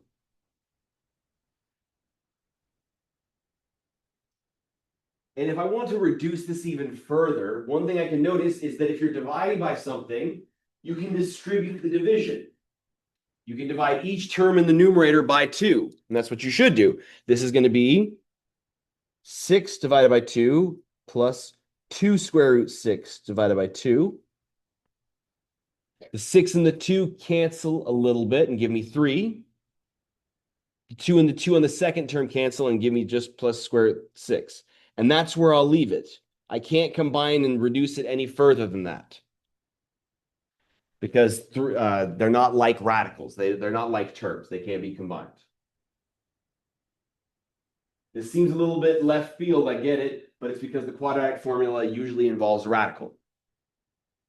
And if I want to reduce this even further, one thing I can notice is that if you're dividing by something, you can distribute the division. You can divide each term in the numerator by 2, and that's what you should do. This is going to be 6 divided by 2 plus 2 square root 6 divided by 2. The 6 and the 2 cancel a little bit and give me 3. The 2 and the 2 on the second term cancel and give me just plus square root 6. And that's where I'll leave it. I can't combine and reduce it any further than that. Because they're not like radicals. They're not like terms. They can't be combined. This seems a little bit left field, I get it, but it's because the quadratic formula usually involves a radical.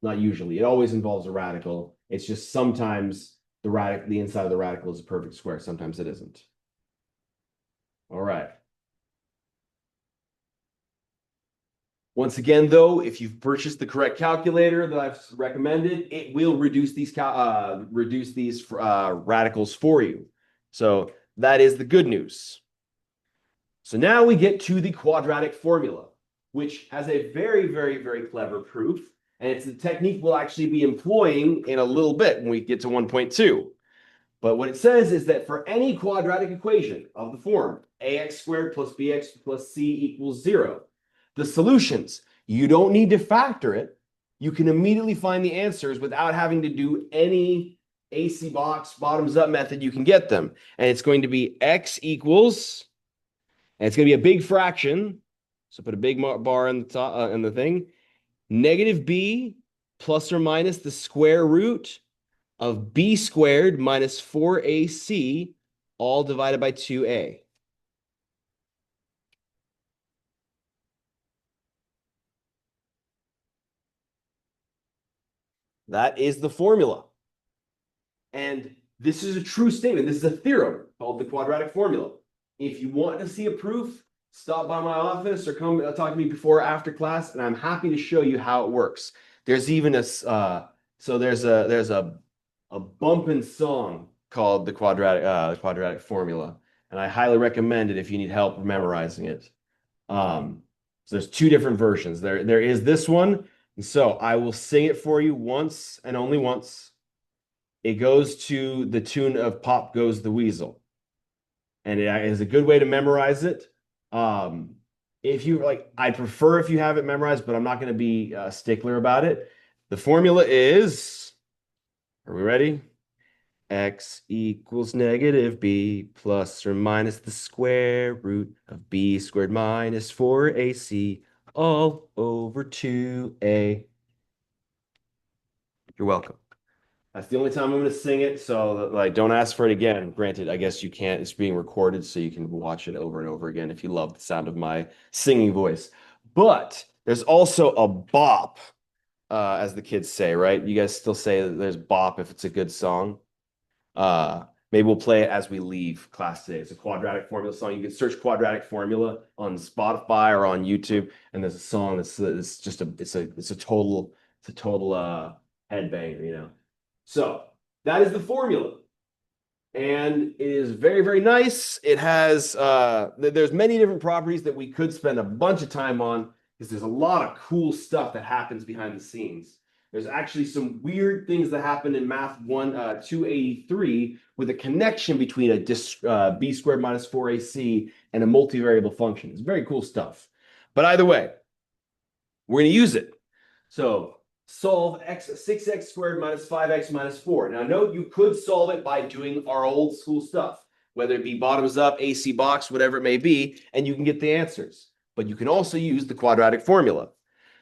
Not usually. It always involves a radical. It's just sometimes the inside of the radical is a perfect square. Sometimes it isn't. All right. Once again, though, if you've purchased the correct calculator that I've recommended, it will reduce these radicals for you. So that is the good news. So now we get to the quadratic formula, which has a very, very, very clever proof. And it's a technique we'll actually be employing in a little bit when we get to 1.2. But what it says is that for any quadratic equation of the form ax squared plus bx plus c equals 0, the solutions, you don't need to factor it. You can immediately find the answers without having to do any AC box bottoms up method. You can get them. And it's going to be x equals, and it's going to be a big fraction. So put a big bar on the top in the thing. Negative b plus or minus the square root of b squared minus 4ac, all divided by 2a. That is the formula. And this is a true statement. This is a theorem called the quadratic formula. If you want to see a proof, stop by my office or come talk to me before or after class, and I'm happy to show you how it works. There's even there's a bumpin' song called the quadratic formula, and I highly recommend it if you need help memorizing it. So there's 2 different versions. There is this one, and so I will sing it for you once and only once. It goes to the tune of "Pop Goes the Weasel," and it is a good way to memorize it. If you like, I prefer if you have it memorized, but I'm not going to be a stickler about it. The formula is, are we ready? X equals negative b plus or minus the square root of b squared minus 4ac all over 2a. You're welcome. That's the only time I'm going to sing it, so like don't ask for it again. Granted, I guess you can't. It's being recorded, so you can watch it over and over again if you love the sound of my singing voice. But There's also a bop, as the kids say, right? You guys still say that there's bop if it's a good song. Maybe we'll play it as we leave class today. It's a quadratic formula song. You can search quadratic formula on Spotify or on YouTube, and there's a song it's just a total headbanger, you know. So that is the formula. And it is very, very nice. It has there's many different properties that we could spend a bunch of time on because there's a lot of cool stuff that happens behind the scenes. There's actually some weird things that happen in Math 283 with a connection between a b squared minus 4ac and a multivariable function. It's very cool stuff. But either way, we're going to use it. So solve 6x squared minus 5x minus 4. Now, note you could solve it by doing our old school stuff, whether it be bottoms up, AC box, whatever it may be, and you can get the answers. But you can also use the quadratic formula.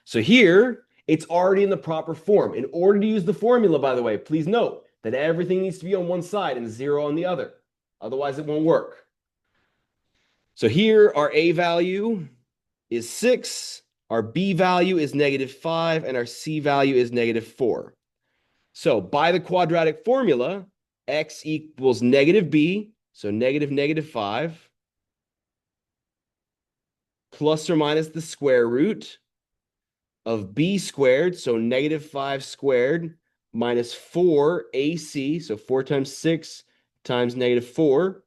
So here, it's already in the proper form. In order to use the formula, by the way, please note that everything needs to be on one side and 0 on the other. Otherwise, it won't work. So here, our A value is 6. Our B value is -5, and our C value is -4. So by the quadratic formula, x equals -b, so -5, plus or minus the square root of b squared, so -5 squared, minus 4ac, so 4 times 6 times -4,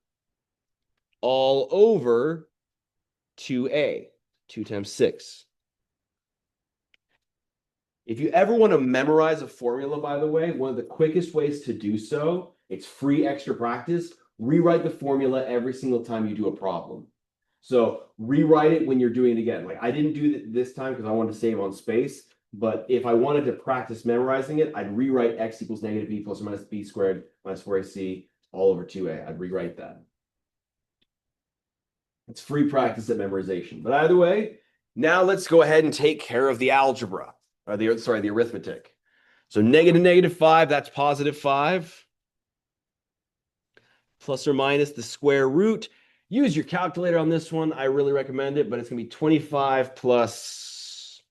all over 2a, 2 times 6. If you ever want to memorize a formula, by the way, one of the quickest ways to do so, it's free extra practice, rewrite the formula every single time you do a problem. So rewrite it when you're doing it again. Like I didn't do it this time because I wanted to save on space, but if I wanted to practice memorizing it, I'd rewrite x equals -b plus or minus b squared minus 4ac all over 2a. I'd rewrite that. It's free practice at memorization. But either way, now let's go ahead and take care of the algebra. Or the arithmetic. So -5, that's +5. Plus or minus the square root. Use your calculator on this one. I really recommend it, but it's going to be 25 plus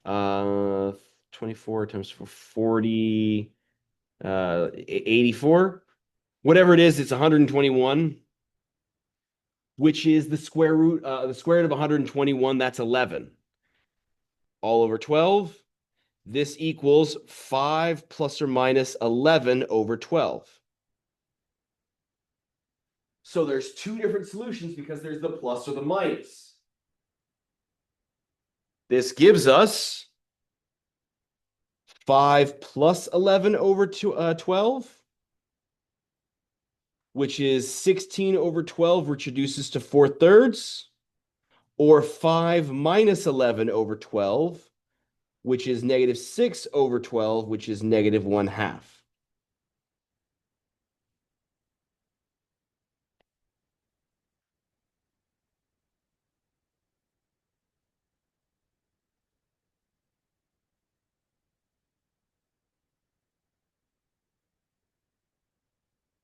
24 times 40, 84. Whatever it is, it's 121, which is the square root of 121, that's 11. All over 12. This equals 5 plus or minus 11 over 12. So there's two different solutions because there's the plus or the minus. This gives us 5 plus 11 over 12, which is 16 over 12, which reduces to 4/3. Or 5 minus 11 over 12, which is -6 over 12, which is -1/2.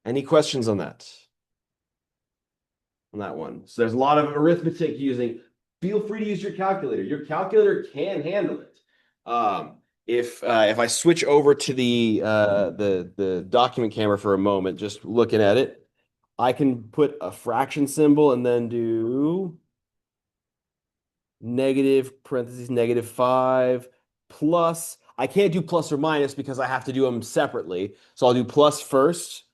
Any questions on that? On that one. So there's a lot of arithmetic using. Feel free to use your calculator. Your calculator can handle it. If I switch over to the document camera for a moment, just looking at it, I can put a fraction symbol and then do negative parentheses -5 plus. I can't do plus or minus because I have to do them separately. So I'll do plus first,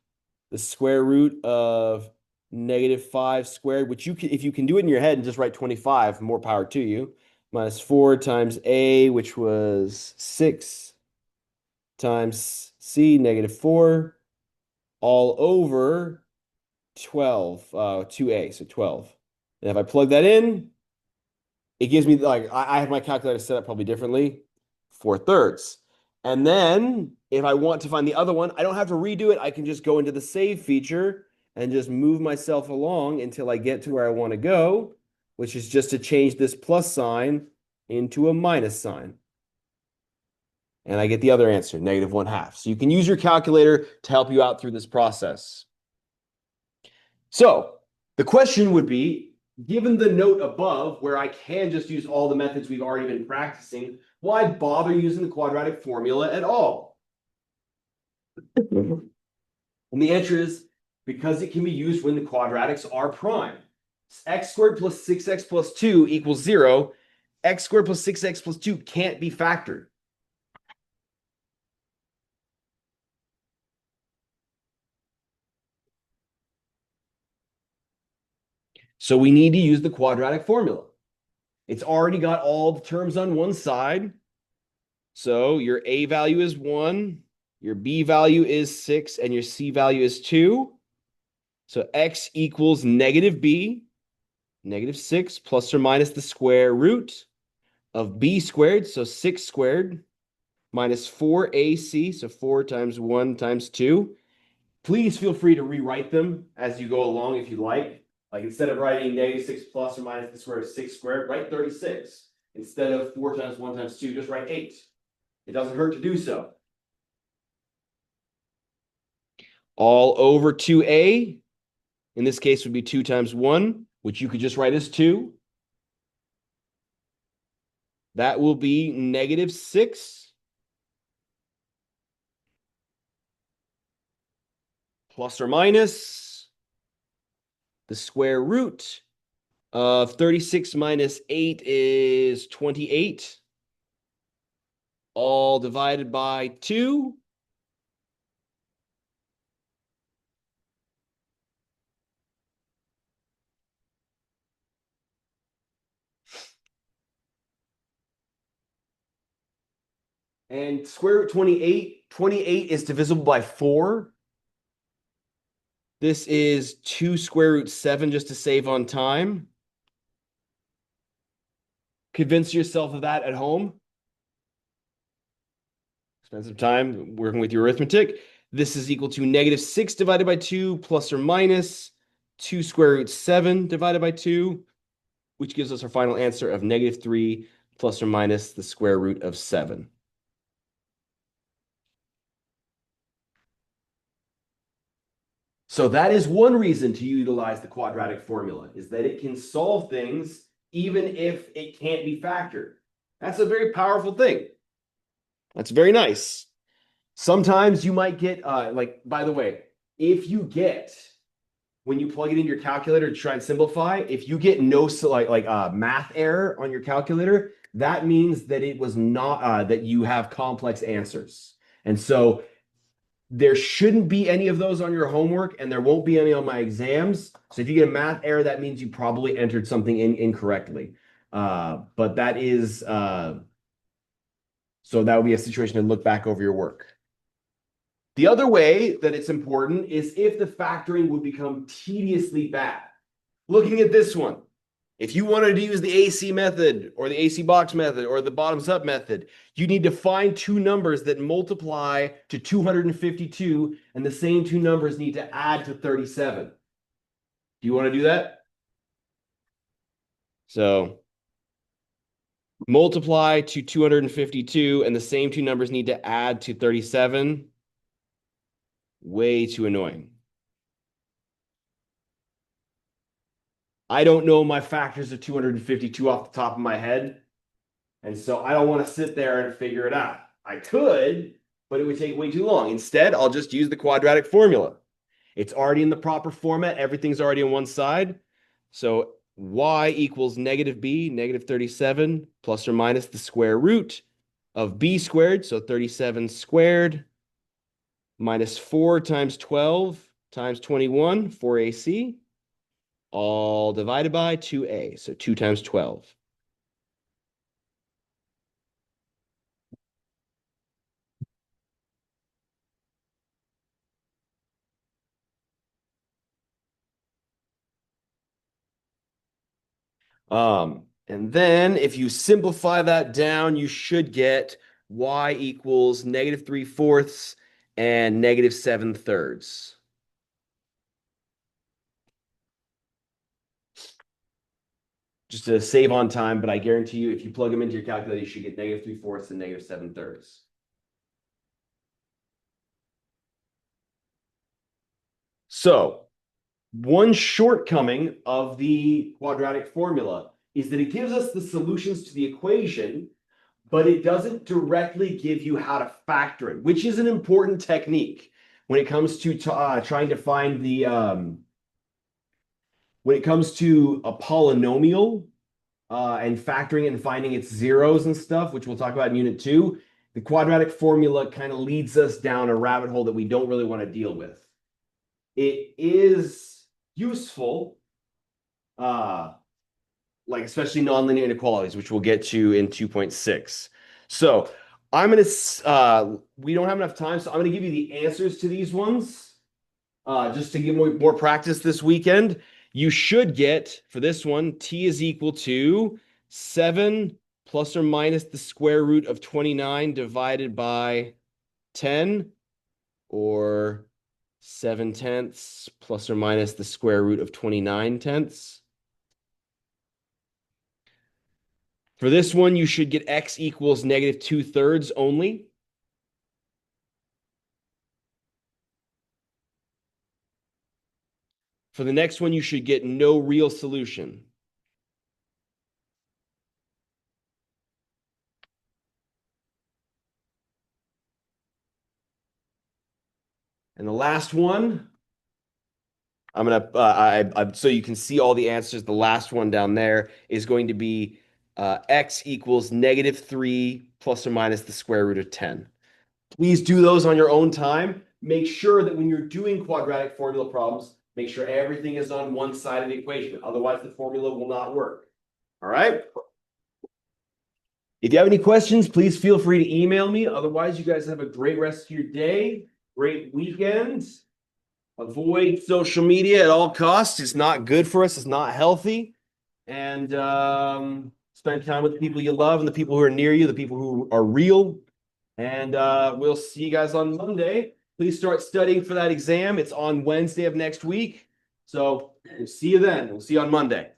the square root of -5 squared, which if you can do it in your head and just write 25, more power to you, minus 4 times a, which was 6 times c, -4, all over 12, 2a, so 12. And if I plug that in, it gives me, like, I have my calculator set up probably differently, 4/3. And then if I want to find the other one, I don't have to redo it. I can just go into the save feature and just move myself along until I get to where I want to go, which is just to change this plus sign into a minus sign. And I get the other answer, -1/2. So you can use your calculator to help you out through this process. So the question would be, given the note above, where I can just use all the methods we've already been practicing, why bother using the quadratic formula at all? And the answer is because it can be used when the quadratics are prime. X squared plus 6x plus 2 equals 0. X squared plus 6x plus 2 can't be factored. So we need to use the quadratic formula. It's already got all the terms on one side. So your A value is 1, your B value is 6, and your C value is 2. So X equals negative B, negative 6 plus or minus the square root of B squared, so 6 squared, minus 4AC, so 4 times 1 times 2. Please feel free to rewrite them as you go along if you like. Like instead of writing negative 6 plus or minus the square root of 6 squared, write 36. Instead of 4 times 1 times 2, just write 8. It doesn't hurt to do so. All over 2A, in this case would be 2 times 1, which you could just write as 2. That will be negative 6 plus or minus the square root of 36 minus 8 is 28. All divided by 2. And square root 28, 28 is divisible by 4. This is 2 square root 7 just to save on time. Convince yourself of that at home. Spend some time working with your arithmetic. This is equal to negative 6 divided by 2 plus or minus 2 square root 7 divided by 2, which gives us our final answer of negative 3 plus or minus the square root of 7. So that is one reason to utilize the quadratic formula, is that it can solve things even if it can't be factored. That's a very powerful thing. That's very nice. Sometimes you might get, like, by the way, if you get, when you plug it in your calculator to try and simplify, if you get no math error on your calculator, that means that it was not, that you have complex answers. And so there shouldn't be any of those on your homework, and there won't be any on my exams. So if you get a math error, that means you probably entered something in incorrectly. But that is, so that would be a situation to look back over your work. The other way that it's important is if the factoring would become tediously bad. Looking at this one, if you wanted to use the AC method or the AC box method or the bottoms up method, you need to find two numbers that multiply to 252, and the same two numbers need to add to 37. Do you want to do that? So multiply to 252, and the same two numbers need to add to 37. Way too annoying. I don't know my factors of 252 off the top of my head. And so I don't want to sit there and figure it out. I could, but it would take way too long. Instead, I'll just use the quadratic formula. It's already in the proper format. Everything's already on one side. So y equals negative b, negative 37, plus or minus the square root of b squared, so 37 squared, minus 4 times 12 times 21, 4ac, all divided by 2a, so 2 times 12. And then if you simplify that down, you should get y equals negative 3/4 and negative 7/3. Just to save on time, but I guarantee you, if you plug them into your calculator, you should get negative 3/4 and negative 7/3. So one shortcoming of the quadratic formula is that it gives us the solutions to the equation, but it doesn't directly give you how to factor it, which is an important technique when it comes to trying to find the when it comes to a polynomial and factoring it and finding its zeros and stuff, which we'll talk about in Unit 2. The quadratic formula kind of leads us down a rabbit hole that we don't really want to deal with. It is useful, like especially nonlinear inequalities, which we'll get to in 2.6. So I'm going to, we don't have enough time, so I'm going to give you the answers to these ones just to give more practice this weekend. You should get, for this one, t is equal to 7 plus or minus the square root of 29 divided by 10, or 7/10 plus or minus the square root of 29/10. For this one, you should get x equals negative 2/3 only. For the next one, you should get no real solution. And the last one, I'm gonna so you can see all the answers. The last one down there is going to be x equals negative 3 plus or minus the square root of 10. Please do those on your own time. Make sure that when you're doing quadratic formula problems, make sure everything is on one side of the equation. Otherwise, the formula will not work. All right? If you have any questions, please feel free to email me. Otherwise, you guys have a great rest of your day. Great weekend. Avoid social media at all costs. It's not good for us. It's not healthy. And spend time with the people you love and the people who are near you, the people who are real. And we'll see you guys on Monday. Please start studying for that exam. It's on Wednesday of next week. So we'll see you then. We'll see you on Monday.